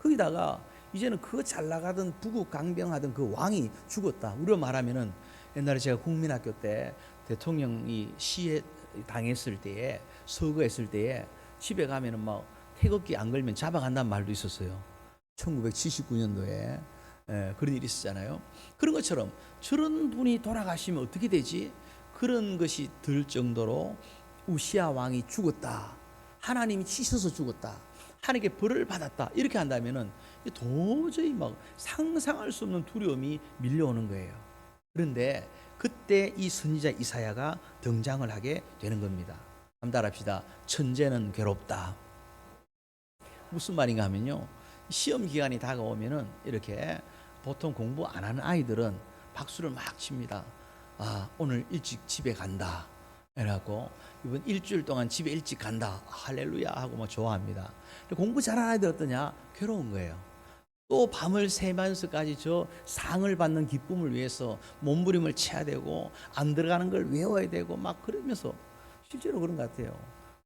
거기다가 이제는 그 잘 나가던 부국 강병하던 그 왕이 죽었다. 우리로 말하면은, 옛날에 제가 국민학교 때 대통령이 시해 당했을 때에, 서거했을 때에 집에 가면은 막 태극기 안 걸면 잡아간다는 말도 있었어요. 1979년도에 그런 일이 있었잖아요. 그런 것처럼 저런 분이 돌아가시면 어떻게 되지? 그런 것이 들 정도로 우시야 왕이 죽었다, 하나님이 치셔서 죽었다, 하나님께 벌을 받았다, 이렇게 한다면은 도저히 막 상상할 수 없는 두려움이 밀려오는 거예요. 그런데 그때 이 선지자 이사야가 등장을 하게 되는 겁니다. 한번 따라합시다. 천재는 괴롭다. 무슨 말인가 하면요, 시험 기간이 다가오면은 이렇게 보통 공부 안 하는 아이들은 박수를 막 칩니다. 아, 오늘 일찍 집에 간다, 이래갖고 이번 일주일 동안 집에 일찍 간다, 할렐루야 하고 막 좋아합니다. 공부 잘하는 아이들 어떠냐? 괴로운 거예요. 또 밤을 새면서까지 저 상을 받는 기쁨을 위해서 몸부림을 쳐야 되고, 안 들어가는 걸 외워야 되고, 막 그러면서, 실제로 그런 것 같아요.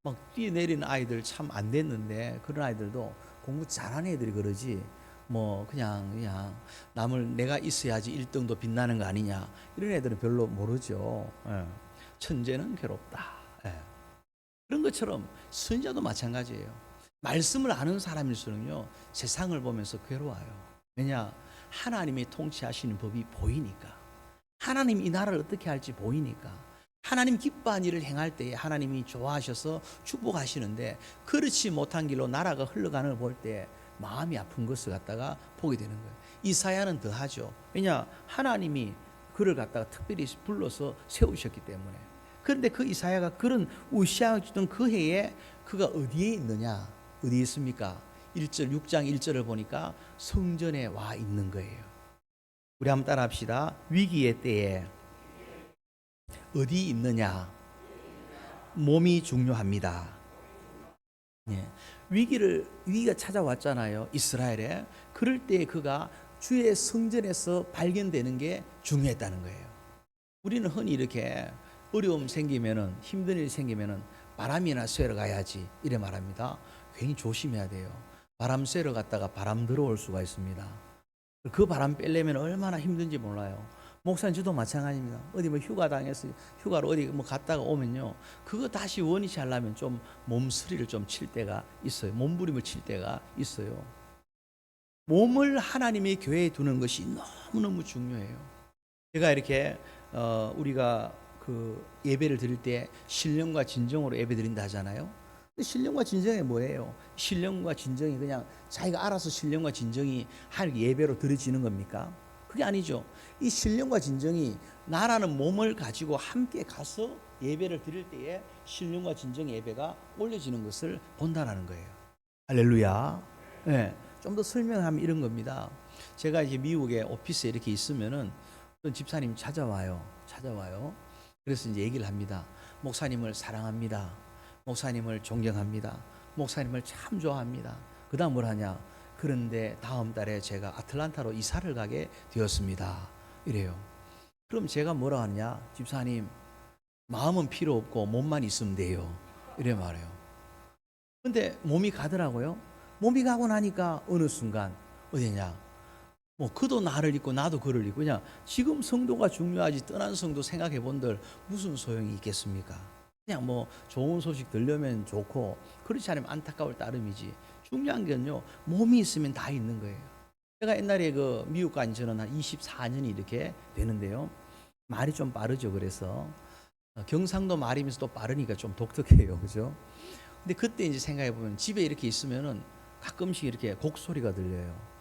막 뛰어내리는 아이들 참 안 됐는데, 그런 아이들도 공부 잘하는 애들이 그러지, 뭐 그냥 남을 내가 있어야지 1등도 빛나는 거 아니냐, 이런 애들은 별로 모르죠. 예. 천재는 괴롭다. 예. 그런 것처럼 선지자도 마찬가지예요. 말씀을 아는 사람일수록요, 세상을 보면서 괴로워요. 왜냐? 하나님이 통치하시는 법이 보이니까, 하나님 이 나라를 어떻게 할지 보이니까, 하나님 기뻐한 일을 행할 때에 하나님이 좋아하셔서 축복하시는데, 그렇지 못한 길로 나라가 흘러가는 걸 볼 때 마음이 아픈 것을 갖다가 보게 되는 거예요. 이사야는 더하죠. 왜냐? 하나님이 그를 갖다가 특별히 불러서 세우셨기 때문에. 그런데 그 이사야가 그런 우시아가 주던 그 해에 그가 어디에 있느냐? 어디에 있습니까? 1절 6장 1절을 보니까 성전에 와 있는 거예요. 우리 한번 따라합시다. 위기의 때에 어디 있느냐? 몸이 중요합니다. 예. 위기가 찾아왔잖아요. 이스라엘에. 그럴 때 그가 주의 성전에서 발견되는 게 중요했다는 거예요. 우리는 흔히 이렇게 어려움 생기면은, 힘든 일 생기면은 바람이나 쐬러 가야지 이래 말합니다. 괜히 조심해야 돼요. 바람 쐬러 갔다가 바람 들어올 수가 있습니다. 그 바람 빼려면 얼마나 힘든지 몰라요. 목사님 저도 마찬가지입니다. 어디 뭐 휴가 당해서 휴가로 어디 뭐 갔다가 오면요, 그거 다시 원위치 하려면 좀 몸서리를 좀 칠 때가 있어요. 몸부림을 칠 때가 있어요. 몸을 하나님의 교회에 두는 것이 너무너무 중요해요. 제가 이렇게 우리가 그 예배를 드릴 때 신령과 진정으로 예배 드린다 하잖아요. 근데 신령과 진정이 뭐예요? 신령과 진정이 그냥 자기가 알아서 신령과 진정이 하나님 예배로 드려지는 겁니까? 그게 아니죠. 이 신령과 진정이 나라는 몸을 가지고 함께 가서 예배를 드릴 때에 신령과 진정의 예배가 올려지는 것을 본다라는 거예요. 할렐루야. 네, 좀 더 설명하면 이런 겁니다. 제가 이제 미국에 오피스에 이렇게 있으면은 어떤 집사님 찾아와요. 그래서 이제 얘기를 합니다. 목사님을 사랑합니다. 목사님을 존경합니다. 목사님을 참 좋아합니다. 그 다음 뭘 하냐? 그런데 다음 달에 제가 아틀란타로 이사를 가게 되었습니다. 이래요. 그럼 제가 뭐라 하냐? 집사님, 마음은 필요 없고 몸만 있으면 돼요. 이래 말해요. 근데 몸이 가더라고요. 몸이 가고 나니까 어느 순간 어디냐? 뭐 그도 나를 잊고 나도 그를 잊고, 그냥 지금 성도가 중요하지 떠난 성도 생각해 본들 무슨 소용이 있겠습니까? 그냥 뭐 좋은 소식 들려면 좋고 그렇지 않으면 안타까울 따름이지. 중요한 건요, 몸이 있으면 다 있는 거예요. 제가 옛날에 그 미국 간 저는 한 24년이 이렇게 되는데요. 말이 좀 빠르죠. 그래서 경상도 말이면서 또 빠르니까 좀 독특해요. 그죠? 근데 그때 이제 생각해 보면 집에 이렇게 있으면은 가끔씩 이렇게 곡소리가 들려요.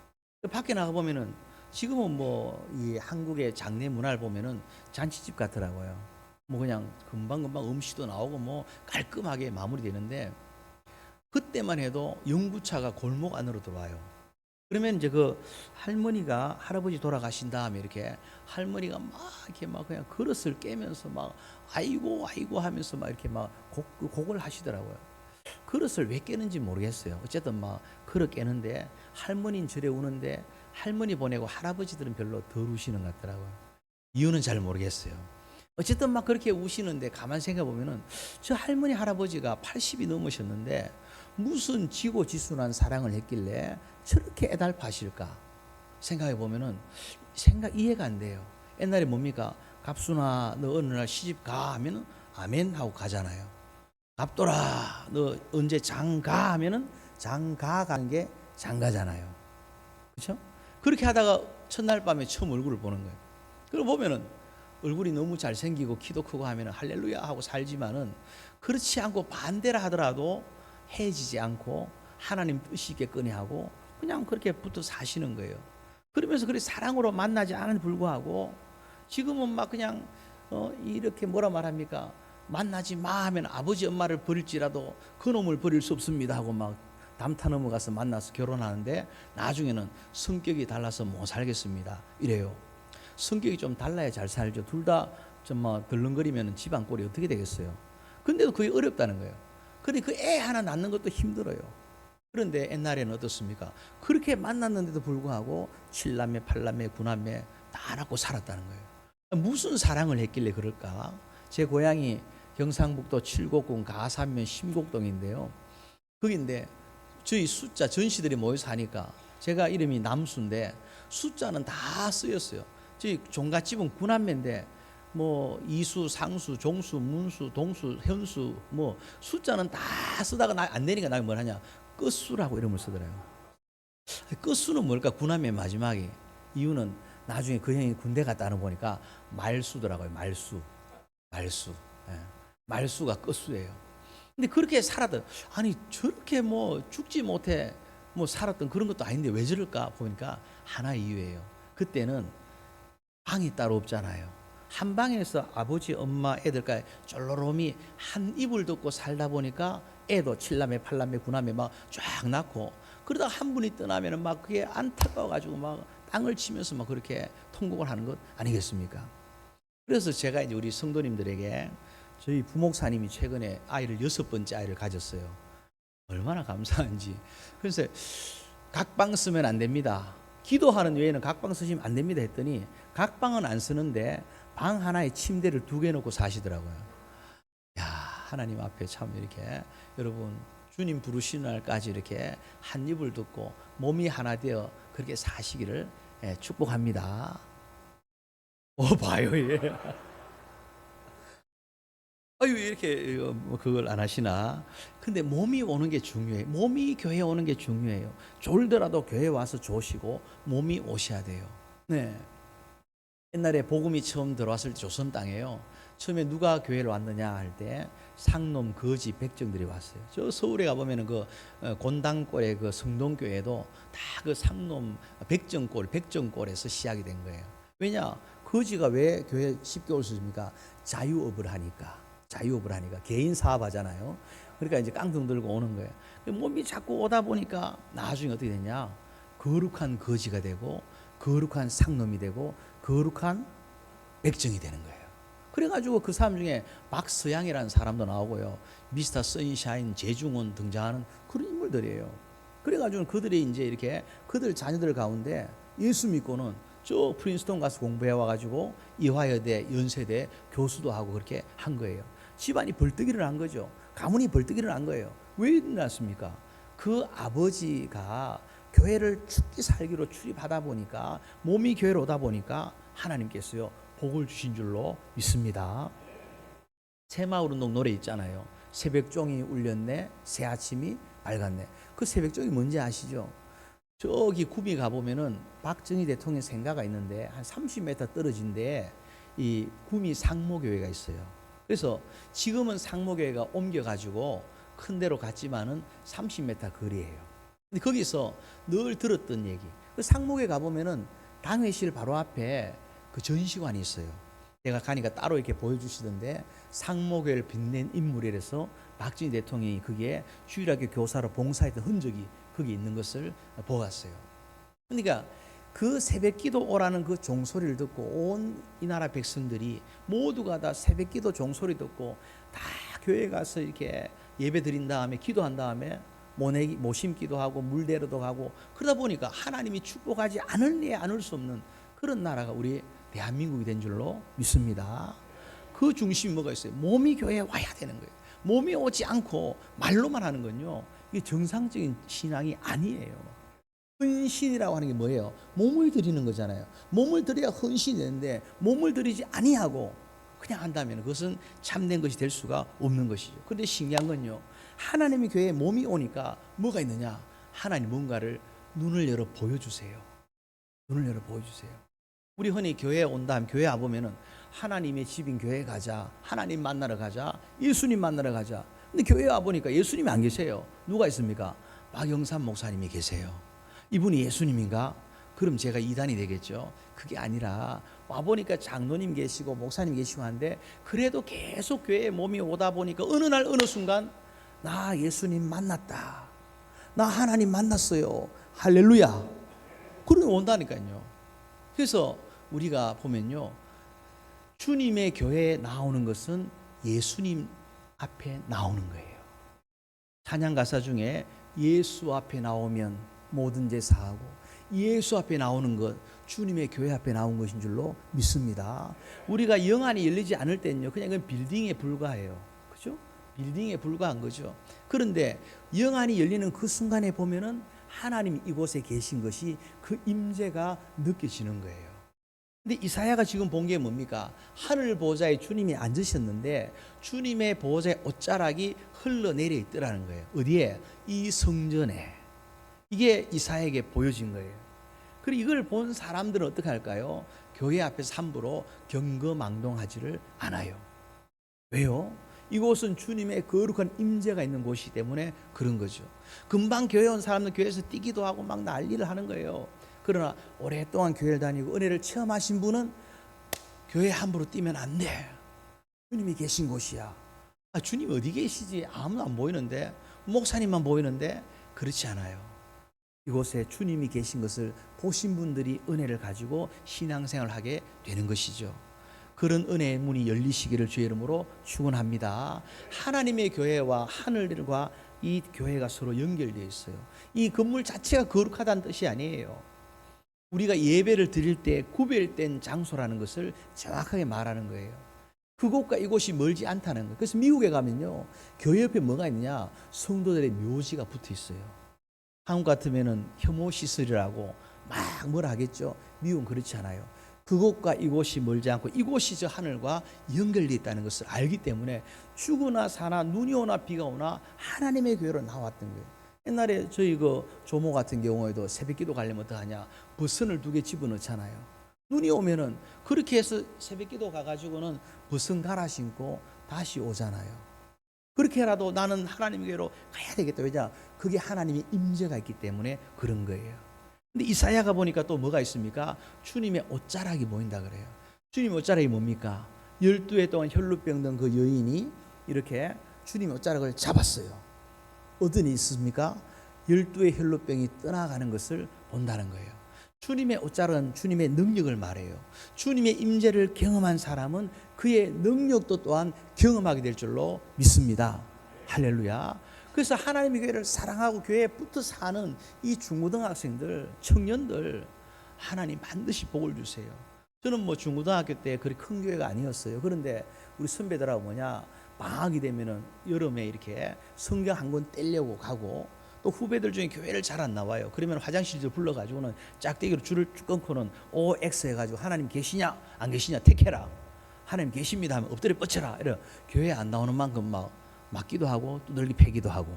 밖에 나가 보면은 지금은 뭐 이 한국의 장례 문화를 보면은 잔치집 같더라고요. 뭐 그냥 금방금방 음식도 나오고 뭐 깔끔하게 마무리되는데, 그때만 해도 영부차가 골목 안으로 들어와요. 그러면 이제 그 할머니가, 할아버지 돌아가신 다음에 이렇게 할머니가 막 이렇게 막 그냥 그릇을 깨면서 막 아이고 아이고 하면서 막 이렇게 막 곡을 하시더라고요. 그릇을 왜 깨는지 모르겠어요. 어쨌든 막 그릇 깨는데 할머니는 저래 우는데 할머니 보내고 할아버지들은 별로 덜 우시는 것 같더라고요. 이유는 잘 모르겠어요. 어쨌든 막 그렇게 우시는데 가만 생각해 보면은 저 할머니 할아버지가 80이 넘으셨는데 무슨 지고지순한 사랑을 했길래 저렇게 애달파실까 생각해 보면은 이해가 안 돼요. 옛날에 뭡니까? 갑순아 너 어느 날 시집 가 하면은 아멘 하고 가잖아요. 갑돌아 너 언제 장가 하면은 장가 간 게 장가잖아요. 그렇죠? 그렇게 하다가 첫날 밤에 처음 얼굴을 보는 거예요. 그걸 보면은 얼굴이 너무 잘생기고 키도 크고 하면 할렐루야 하고 살지만은, 그렇지 않고 반대라 하더라도 헤어지지 않고 하나님 뜻이 있게 하고 그냥 그렇게 붙어 사시는 거예요. 그러면서 그렇게 사랑으로 만나지 않은 불구하고 지금은 막 그냥 이렇게 뭐라 말합니까? 만나지 마 하면 아버지 엄마를 버릴지라도 그놈을 버릴 수 없습니다 하고 막 담타 넘어가서 만나서 결혼하는데 나중에는 성격이 달라서 못 살겠습니다 이래요. 성격이 좀 달라야 잘 살죠. 둘 다 좀 뭐 덜렁거리면 집안 꼴이 어떻게 되겠어요. 근데도 그게 어렵다는 거예요. 근데 그 애 하나 낳는 것도 힘들어요. 그런데 옛날에는 어떻습니까? 그렇게 만났는데도 불구하고 7남매 8남매 9남매 다 낳고 살았다는 거예요. 무슨 사랑을 했길래 그럴까? 제 고향이 경상북도 칠곡군 가산면 심곡동인데요. 거기인데 저희 숫자 전시들이 모여 사니까 제가 이름이 남수인데 숫자는 다 쓰였어요. 저희 종갓집은 9남매인데 뭐 이수, 상수, 종수, 문수, 동수, 현수 뭐 숫자는 다 쓰다가 안 되니까 나 뭘 하냐? 끝수라고 이름을 쓰더라고요. 끝수는 뭘까? 9남매 마지막에. 이유는 나중에 그 형이 군대 갔다 는 보니까 말수더라고요. 말수. 예. 말수가 끝수예요. 근데 그렇게 살았던, 아니 저렇게 뭐 죽지 못해 뭐 살았던 그런 것도 아닌데 왜 저럴까 보니까 하나 이유예요. 그때는 방이 따로 없잖아요. 한 방에서 아버지 엄마 애들까지 쫄로롬이 한 이불 덮고 살다 보니까 애도 7남매 8남매 9남매 막 쫙 낳고, 그러다가 한 분이 떠나면은 막 그게 안타까워 가지고 막 땅을 치면서 막 그렇게 통곡을 하는 것 아니겠습니까? 그래서 제가 이제 우리 성도님들에게 저희 부목사님이 최근에 아이를 6번째 아이를 가졌어요. 얼마나 감사한지. 그래서 각방 쓰면 안 됩니다. 기도하는 외에는 각방 쓰시면 안 됩니다 했더니 각방은 안 쓰는데 방 하나에 침대를 2개 놓고 사시더라고요. 야, 하나님 앞에 참 이렇게 여러분 주님 부르시는 날까지 이렇게 한 입을 듣고 몸이 하나 되어 그렇게 사시기를 축복합니다. 봐요, 예. 아유, 이렇게 그걸 안 하시나? 근데 몸이 오는 게 중요해요. 몸이 교회 오는 게 중요해요. 졸더라도 교회 와서 조시고 몸이 오셔야 돼요. 네. 옛날에 복음이 처음 들어왔을 때 조선 땅에요. 처음에 누가 교회를 왔느냐 할 때 상놈, 거지, 백정들이 왔어요. 저 서울에 가보면은 그 곤당골의 그 성동교회도 다 그 상놈, 백정골에서 시작이 된 거예요. 왜냐? 거지가 왜 교회 쉽게 올 수 있습니까? 자유업을 하니까. 개인 사업하잖아요. 그러니까 이제 깡통 들고 오는 거예요. 몸이 자꾸 오다 보니까 나중에 어떻게 되냐? 거룩한 거지가 되고 거룩한 상놈이 되고 거룩한 백정이 되는 거예요. 그래가지고 그 사람 중에 박서양이라는 사람도 나오고요. 미스터 선샤인, 재중원 등장하는 그런 인물들이에요. 그래가지고 그들이 이제 이렇게 그들 자녀들 가운데 예수 믿고는 저 프린스턴 가서 공부해 와가지고 이화여대, 연세대 교수도 하고 그렇게 한 거예요. 집안이 벌떡이를 한 거죠. 가문이 벌떡이를 한 거예요. 왜 일어났습니까? 그 아버지가 교회를 죽기 살기로 출입하다 보니까 몸이 교회로 오다 보니까 하나님께서요 복을 주신 줄로 믿습니다. 새마을운동 노래 있잖아요. 새벽종이 울렸네, 새아침이 밝았네. 그 새벽종이 뭔지 아시죠? 저기 구미 가보면은 박정희 대통령 생가가 있는데 한 30m 떨어진 데에 이 구미 상모교회가 있어요. 그래서 지금은 상모교회가 옮겨가지고 큰 데로 갔지만은 30m 거리예요. 근데 거기서 늘 들었던 얘기. 그 상목에 가보면은 당회실 바로 앞에 그 전시관이 있어요. 내가 가니까 따로 이렇게 보여주시던데 상목을 빛낸 인물이라서 박정희 대통령이 거기에 주일학교 교사로 봉사했던 흔적이 거기 있는 것을 보았어요. 그러니까 그 새벽기도 오라는 그 종소리를 듣고 온 이 나라 백성들이 모두가 다 새벽기도 종소리 듣고 다 교회 가서 이렇게 예배 드린 다음에 기도한 다음에 모심기도 하고 물대로도 가고 그러다 보니까 하나님이 축복하지 않을 수 없는 그런 나라가 우리 대한민국이 된 줄로 믿습니다. 그 중심이 뭐가 있어요? 몸이 교회에 와야 되는 거예요. 몸이 오지 않고 말로만 하는 건요, 이게 정상적인 신앙이 아니에요. 헌신이라고 하는 게 뭐예요? 몸을 드리는 거잖아요. 몸을 드려야 헌신이 되는데 몸을 드리지 아니하고 그냥 한다면 그것은 참된 것이 될 수가 없는 것이죠. 그런데 신기한 건요, 하나님의 교회에 몸이 오니까 뭐가 있느냐? 하나님 뭔가를 눈을 열어 보여주세요. 눈을 열어 보여주세요. 우리 흔히 교회에 온다 하면 교회 와보면은 하나님의 집인 교회 가자, 하나님 만나러 가자, 예수님 만나러 가자. 근데 교회에 와보니까 예수님이 안 계세요. 누가 있습니까? 박영삼 목사님이 계세요. 이분이 예수님인가? 그럼 제가 이단이 되겠죠. 그게 아니라 와보니까 장로님 계시고 목사님 계시고 한데 그래도 계속 교회에 몸이 오다 보니까 어느 날 어느 순간 나 예수님 만났다, 나 하나님 만났어요, 할렐루야, 그러면 온다니까요. 그래서 우리가 보면요, 주님의 교회에 나오는 것은 예수님 앞에 나오는 거예요. 찬양 가사 중에 예수 앞에 나오면 모든 죄 사하고, 예수 앞에 나오는 것, 주님의 교회 앞에 나온 것인 줄로 믿습니다. 우리가 영안이 열리지 않을 때는요, 그냥 그건 빌딩에 불과해요. 그죠? 빌딩에 불과한 거죠. 그런데 영안이 열리는 그 순간에 보면은 하나님이 이곳에 계신 것이 그 임재가 느껴지는 거예요. 근데 이사야가 지금 본 게 뭡니까? 하늘 보좌에 주님이 앉으셨는데 주님의 보좌의 옷자락이 흘러내려 있더라는 거예요. 어디에? 이 성전에. 이게 이사야에게 보여진 거예요. 그리고 이걸 본 사람들은 어떻게 할까요? 교회 앞에서 함부로 경거망동하지를 않아요. 왜요? 이곳은 주님의 거룩한 임재가 있는 곳이기 때문에 그런 거죠. 금방 교회 온 사람은 교회에서 뛰기도 하고 막 난리를 하는 거예요. 그러나 오랫동안 교회를 다니고 은혜를 체험하신 분은 교회 함부로 뛰면 안 돼. 주님이 계신 곳이야. 주님 어디 계시지? 아무도 안 보이는데, 목사님만 보이는데, 그렇지 않아요. 이곳에 주님이 계신 것을 보신 분들이 은혜를 가지고 신앙생활을 하게 되는 것이죠. 그런 은혜의 문이 열리시기를 주의 이름으로 축원합니다. 하나님의 교회와 하늘과 이 교회가 서로 연결되어 있어요. 이 건물 자체가 거룩하다는 뜻이 아니에요. 우리가 예배를 드릴 때 구별된 장소라는 것을 정확하게 말하는 거예요. 그곳과 이곳이 멀지 않다는 거예요. 그래서 미국에 가면요, 교회 옆에 뭐가 있느냐, 성도들의 묘지가 붙어 있어요. 한국 같으면은 혐오 시설이라고 막 뭐라 하겠죠. 미국은 그렇지 않아요. 그곳과 이곳이 멀지 않고 이곳이 저 하늘과 연결되어 있다는 것을 알기 때문에 죽으나 사나 눈이 오나 비가 오나 하나님의 교회로 나왔던 거예요. 옛날에 저희 그 조모 같은 경우에도 새벽기도 가려면 어떡하냐, 버선을 2개 집어넣잖아요. 눈이 오면은 그렇게 해서 새벽기도 가가지고는 버선 갈아 신고 다시 오잖아요. 그렇게라도 나는 하나님의 교회로 가야 되겠다. 왜냐? 그게 하나님의 임재가 있기 때문에 그런 거예요. 근데 이사야가 보니까 또 뭐가 있습니까? 주님의 옷자락이 보인다 그래요. 주님의 옷자락이 뭡니까? 12해 동안 혈루병 든 그 여인이 이렇게 주님의 옷자락을 잡았어요. 어떤 일이 있습니까? 12의 혈루병이 떠나가는 것을 본다는 거예요. 주님의 옷자락은 주님의 능력을 말해요. 주님의 임재를 경험한 사람은 그의 능력도 또한 경험하게 될 줄로 믿습니다. 할렐루야. 그래서 하나님의 교회를 사랑하고 교회에 붙어 사는 이 중고등학생들, 청년들, 하나님 반드시 복을 주세요. 저는 뭐 중고등학교 때 그리 큰 교회가 아니었어요. 그런데 우리 선배들하고 뭐냐, 방학이 되면은 여름에 이렇게 성경 한 권 떼려고 가고, 또 후배들 중에 교회를 잘 안 나와요. 그러면 화장실들 불러가지고는 짝대기로 줄을 쭉 끊고는 OX 해가지고 하나님 계시냐 안 계시냐 택해라. 하나님 계십니다 하면 엎드려 뻗쳐라. 이래 교회 안 나오는 만큼 막 맞기도 하고 두들기 패기도 하고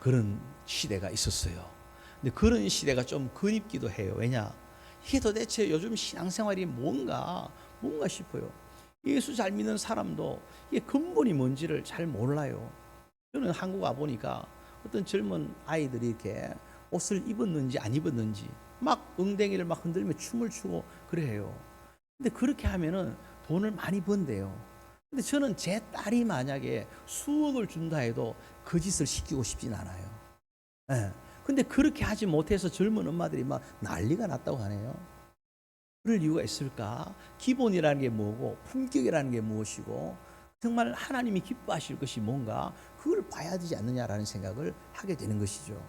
그런 시대가 있었어요. 근데 그런 시대가 좀 그립기도 해요. 왜냐? 이게 도대체 요즘 신앙생활이 뭔가 싶어요. 예수 잘 믿는 사람도 이게 근본이 뭔지를 잘 몰라요. 저는 한국 와보니까 어떤 젊은 아이들이 이렇게 옷을 입었는지 안 입었는지 막 엉덩이를 막 흔들며 춤을 추고 그래요. 근데 그렇게 하면은 돈을 많이 번대요. 근데 저는 제 딸이 만약에 수억을 준다 해도 그 짓을 시키고 싶진 않아요. 예. 근데 그렇게 하지 못해서 젊은 엄마들이 막 난리가 났다고 하네요. 그럴 이유가 있을까? 기본이라는 게 뭐고 품격이라는 게 무엇이고 정말 하나님이 기뻐하실 것이 뭔가 그걸 봐야 되지 않느냐라는 생각을 하게 되는 것이죠.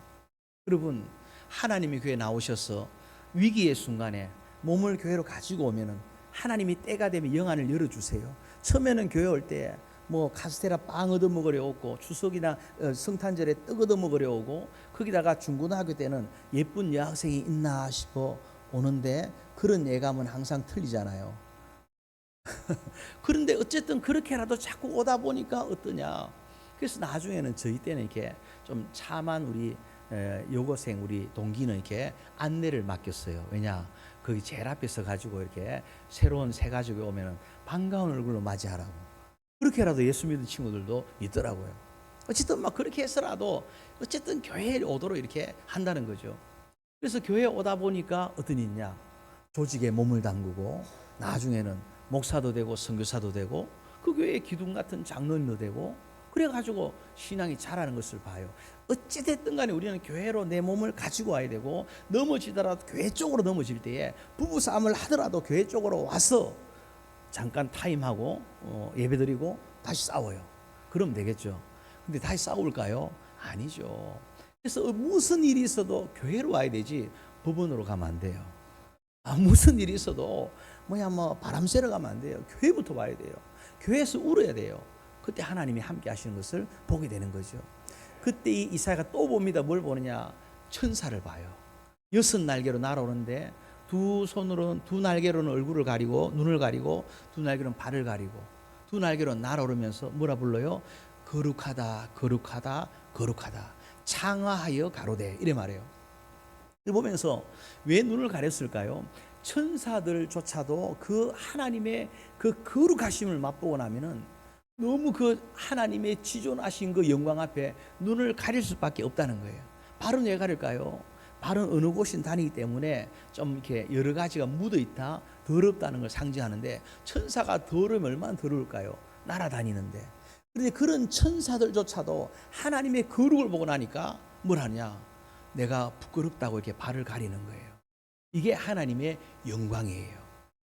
여러분, 하나님이 교회에 나오셔서 위기의 순간에 몸을 교회로 가지고 오면은 하나님이 때가 되면 영안을 열어주세요. 처음에는 교회 올 때 뭐 카스테라 빵 얻어 먹으려 오고 추석이나 성탄절에 떡 얻어 먹으려 오고 거기다가 중고등학교 때는 예쁜 여학생이 있나 싶어 오는데 그런 예감은 항상 틀리잖아요. 그런데 어쨌든 그렇게라도 자꾸 오다 보니까 어떠냐. 그래서 나중에는 저희 때는 이렇게 좀 참한 우리 여고생 우리 동기는 이렇게 안내를 맡겼어요. 왜냐? 거기 제일 앞에서 가지고 이렇게 새로운 새 가족이 오면은 반가운 얼굴로 맞이하라고. 그렇게라도 예수 믿는 친구들도 있더라고요. 어쨌든 막 그렇게 해서라도 어쨌든 교회에 오도록 이렇게 한다는 거죠. 그래서 교회에 오다 보니까 어떤 일이 있냐? 조직에 몸을 담그고 나중에는 목사도 되고 선교사도 되고 그 교회의 기둥 같은 장로님도 되고 그래가지고 신앙이 자라는 것을 봐요. 어찌됐든 간에 우리는 교회로 내 몸을 가지고 와야 되고 넘어지더라도 교회 쪽으로 넘어질 때에 부부싸움을 하더라도 교회 쪽으로 와서 잠깐 타임하고 예배드리고 다시 싸워요. 그러면 되겠죠. 근데 다시 싸울까요? 아니죠. 그래서 무슨 일이 있어도 교회로 와야 되지 법원으로 가면 안 돼요. 무슨 일이 있어도 뭐 바람 쐬러 가면 안 돼요. 교회부터 와야 돼요. 교회에서 울어야 돼요. 그때 하나님이 함께 하시는 것을 보게 되는 거죠. 그때 이 이사야가 또 봅니다. 뭘 보느냐? 천사를 봐요. 6날개로 날아오는데 두 손으로는 두 날개로는 얼굴을 가리고 눈을 가리고 두 날개로는 발을 가리고 두 날개로 날아오르면서 뭐라 불러요? 거룩하다 거룩하다 거룩하다 창화하여 가로되 이래 말해요. 보면서 왜 눈을 가렸을까요? 천사들조차도 그 하나님의 그 거룩하심을 맛보고 나면은 너무 그 하나님의 지존하신 그 영광 앞에 눈을 가릴 수밖에 없다는 거예요. 발은 왜 가릴까요? 발은 어느 곳인 다니기 때문에 좀 이렇게 여러 가지가 묻어 있다, 더럽다는 걸 상징하는데 천사가 더러우면 얼마나 더러울까요? 날아다니는데. 그런데 그런 천사들조차도 하나님의 거룩을 보고 나니까 뭘 하냐? 내가 부끄럽다고 이렇게 발을 가리는 거예요. 이게 하나님의 영광이에요.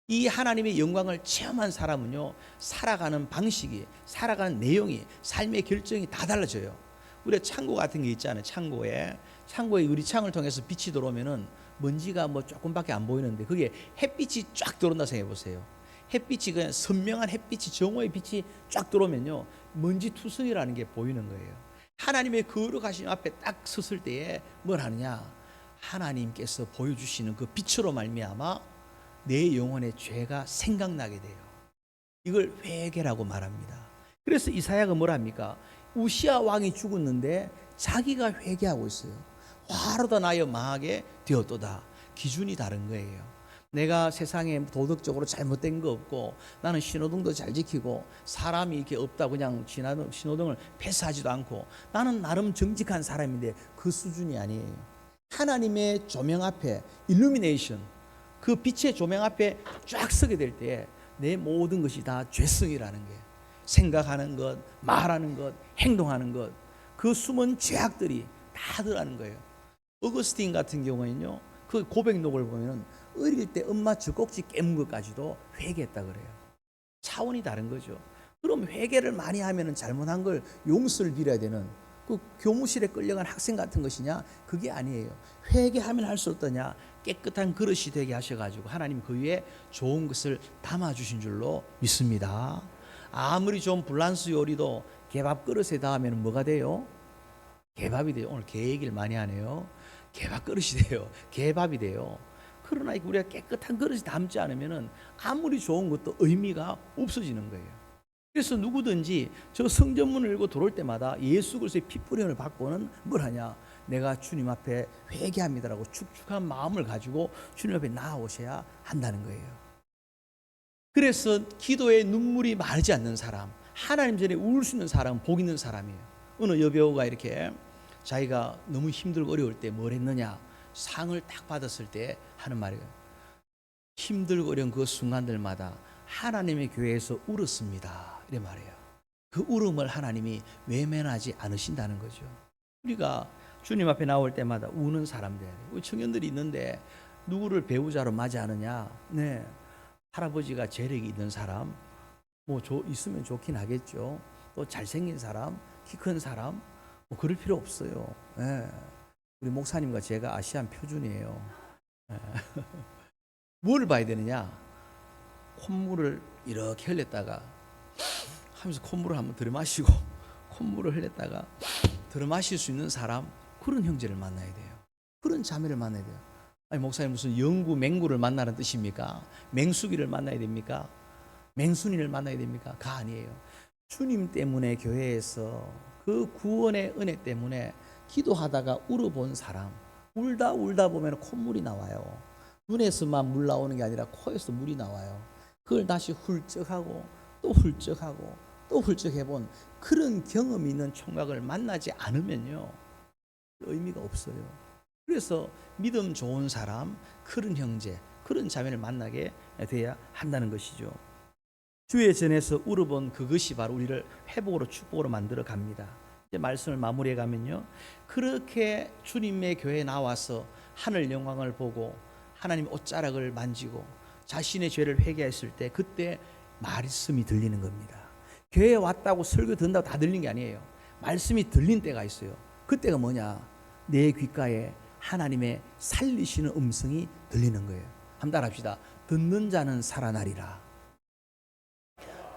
이 하나님의 영광을 체험한 사람은요, 살아가는 방식이, 살아가는 내용이, 삶의 결정이 다 달라져요. 우리 창고 같은 게 있잖아요. 창고에 유리창을 통해서 빛이 들어오면은 먼지가 뭐 조금밖에 안 보이는데 그게 햇빛이 쫙 들어온다 생각해 보세요. 햇빛이 그냥 선명한 햇빛이, 정오의 빛이 쫙 들어오면요, 먼지 투성이라는 게 보이는 거예요. 하나님의 거룩하신 앞에 딱 섰을 때에 뭘 하느냐, 하나님께서 보여주시는 그 빛으로 말미암아 내 영혼의 죄가 생각나게 돼요. 이걸 회개라고 말합니다. 그래서 이사야가 뭘 합니까? 우시아 왕이 죽었는데 자기가 회개하고 있어요. 화로다 나여 망하게 되었도다. 기준이 다른 거예요. 내가 세상에 도덕적으로 잘못된 거 없고, 나는 신호등도 잘 지키고, 사람이 이렇게 없다 그냥 신호등을 패스하지도 않고, 나는 나름 정직한 사람인데 그 수준이 아니에요. 하나님의 조명 앞에, 일루미네이션, 그 빛의 조명 앞에 쫙 서게 될 때 내 모든 것이 다 죄성이라는 게, 생각하는 것, 말하는 것, 행동하는 것, 그 숨은 죄악들이 다 들어가는 거예요. 어거스틴 같은 경우에는요, 그 고백록을 보면은 어릴 때 엄마 젖꼭지 깨문 것까지도 회개했다 그래요. 차원이 다른 거죠. 그럼 회개를 많이 하면은 잘못한 걸 용서를 빌어야 되는 그 교무실에 끌려간 학생 같은 것이냐? 그게 아니에요. 회개하면 할수록 어떠냐? 깨끗한 그릇이 되게 하셔가지고 하나님 그 위에 좋은 것을 담아주신 줄로 믿습니다. 아무리 좋은 불란스 요리도 개밥 그릇에 닿으면 뭐가 돼요? 개밥이 돼요. 오늘 개 얘기를 많이 하네요. 개밥 그릇이 돼요. 개밥이 돼요. 그러나 우리가 깨끗한 그릇이 담지 않으면 아무리 좋은 것도 의미가 없어지는 거예요. 그래서 누구든지 저 성전문을 열고 들어올 때마다 예수 그리스도의 피 뿌림을 받고는 뭘 하냐? 내가 주님 앞에 회개합니다라고 축축한 마음을 가지고 주님 앞에 나아오셔야 한다는 거예요. 그래서 기도에 눈물이 마르지 않는 사람, 하나님 전에 울 수 있는 사람은 복 있는 사람이에요. 어느 여배우가 이렇게 자기가 너무 힘들고 어려울 때 뭘 했느냐, 상을 딱 받았을 때 하는 말이에요. 힘들고 어려운 그 순간들마다 하나님의 교회에서 울었습니다, 이래 말이에요. 그 울음을 하나님이 외면하지 않으신다는 거죠. 우리가 주님 앞에 나올 때마다 우는 사람들, 우리 청년들이 있는데 누구를 배우자로 맞이하느냐? 네, 할아버지가 재력이 있는 사람, 뭐 있으면 좋긴 하겠죠. 또 잘생긴 사람, 키 큰 사람, 뭐 그럴 필요 없어요. 네. 우리 목사님과 제가 아시안 표준이에요. 네. 뭘 봐야 되느냐? 콧물을 이렇게 흘렸다가 하면서 콧물을 한번 들이마시고 콧물을 흘렸다가 들이마실 수 있는 사람, 그런 형제를 만나야 돼요. 그런 자매를 만나야 돼요. 아니 목사님 무슨 영구 맹구를 만나는 뜻입니까? 맹수기를 만나야 됩니까? 맹순이를 만나야 됩니까? 가 아니에요. 주님 때문에 교회에서 그 구원의 은혜 때문에 기도하다가 울어본 사람, 울다 보면 콧물이 나와요. 눈에서만 물 나오는 게 아니라 코에서 물이 나와요. 그걸 다시 훌쩍하고 또 훌쩍하고 또 훌쩍해본 그런 경험이 있는 총각을 만나지 않으면요, 의미가 없어요. 그래서 믿음 좋은 사람, 그런 형제, 그런 자매를 만나게 돼야 한다는 것이죠. 주의 전에서 울어본 그것이 바로 우리를 회복으로 축복으로 만들어 갑니다. 이제 말씀을 마무리해 가면요, 그렇게 주님의 교회에 나와서 하늘 영광을 보고 하나님 옷자락을 만지고 자신의 죄를 회개했을 때 그때 말씀이 들리는 겁니다. 교회에 왔다고 설교 듣는다고 다 들린 게 아니에요. 말씀이 들린 때가 있어요. 그때가 뭐냐? 내 귓가에 하나님의 살리시는 음성이 들리는 거예요. 한번 따라합시다. 듣는 자는 살아나리라.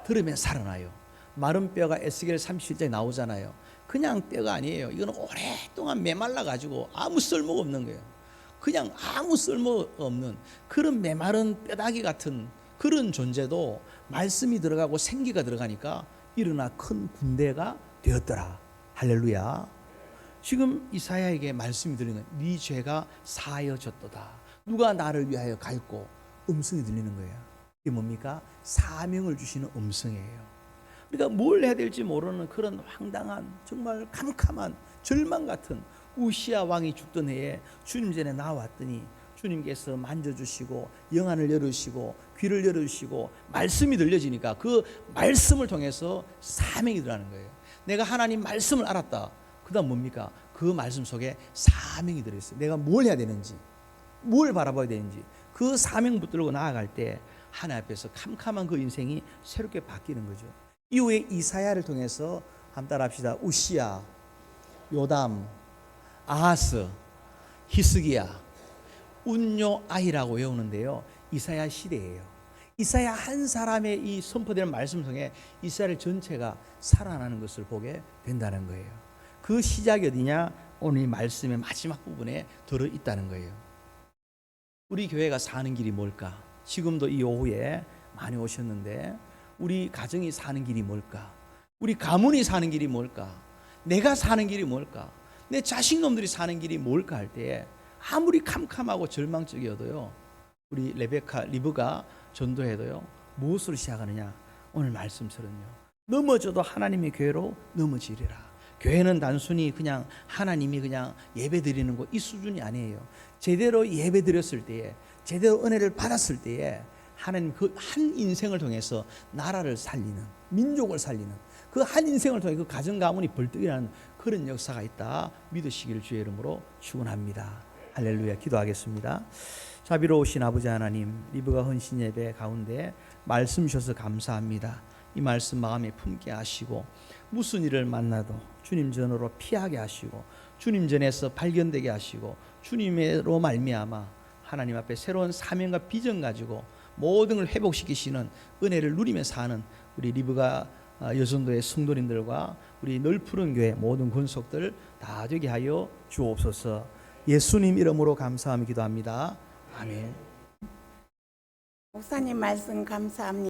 들으면 살아나요. 마른 뼈가 에스겔 37장에 나오잖아요. 그냥 뼈가 아니에요. 이거는 오랫동안 메말라 가지고 아무 쓸모가 없는 거예요. 그냥 아무 쓸모가 없는 그런 메마른 뼈다귀 같은 그런 존재도 말씀이 들어가고 생기가 들어가니까 일어나 큰 군대가 되었더라. 할렐루야. 지금 이사야에게 말씀이 들리는 거예요. 네 죄가 사하여졌도다. 누가 나를 위하여 갈고, 음성이 들리는 거예요. 이게 뭡니까? 사명을 주시는 음성이에요. 그러니까 뭘 해야 될지 모르는 그런 황당한, 정말 캄캄한 절망 같은 우시아 왕이 죽던 해에 주님 전에 나왔더니 주님께서 만져주시고 영안을 열으시고 귀를 열으시고 말씀이 들려지니까 그 말씀을 통해서 사명이 들어가는 거예요. 내가 하나님 말씀을 알았다. 그 다음 뭡니까? 그 그 말씀 속에 사명이 들어있어요. 내가 뭘 해야 되는지, 뭘 바라봐야 되는지, 그 사명 붙들고 나아갈 때 하나님 앞에서 캄캄한 그 인생이 새롭게 바뀌는 거죠. 이후에 이사야를 통해서 한번 따라합시다. 우시야, 요담, 아하스, 히스기야, 운요 아히라고 외우는데요. 이사야 시대예요. 이사야 한 사람의 이 선포되는 말씀 속에 이스라엘 전체가 살아나는 것을 보게 된다는 거예요. 그 시작이 어디냐? 오늘 이 말씀의 마지막 부분에 들어 있다는 거예요. 우리 교회가 사는 길이 뭘까? 지금도 이 오후에 많이 오셨는데 우리 가정이 사는 길이 뭘까? 우리 가문이 사는 길이 뭘까? 내가 사는 길이 뭘까? 내 자식놈들이 사는 길이 뭘까 할 때 아무리 캄캄하고 절망적이어도요, 우리 리브가 전도해도요, 무엇으로 시작하느냐? 오늘 말씀처럼요, 넘어져도 하나님의 교회로 넘어지리라. 교회는 단순히 그냥 하나님이 그냥 예배 드리는 것 이 수준이 아니에요. 제대로 예배 드렸을 때에, 제대로 은혜를 받았을 때에 하나님 그 한 인생을 통해서 나라를 살리는, 민족을 살리는 그 한 인생을 통해 그 가정 가문이 벌떡이라는 그런 역사가 있다 믿으시기를 주의 이름으로 축원합니다. 할렐루야. 기도하겠습니다. 자비로우신 아버지 하나님, 리브가 헌신 예배 가운데 말씀 주셔서 감사합니다. 이 말씀 마음에 품게 하시고 무슨 일을 만나도 주님 전으로 피하게 하시고 주님 전에서 발견되게 하시고 주님으로 말미암아 하나님 앞에 새로운 사명과 비전 가지고 모든 걸 회복시키시는 은혜를 누리며 사는 우리 리브가 여전도의 성도님들과 우리 넓푸른 교회 모든 권속들 다 되게 하여 주옵소서. 예수님 이름으로 감사하며 기도합니다. 아멘. 목사님 말씀 감사합니다.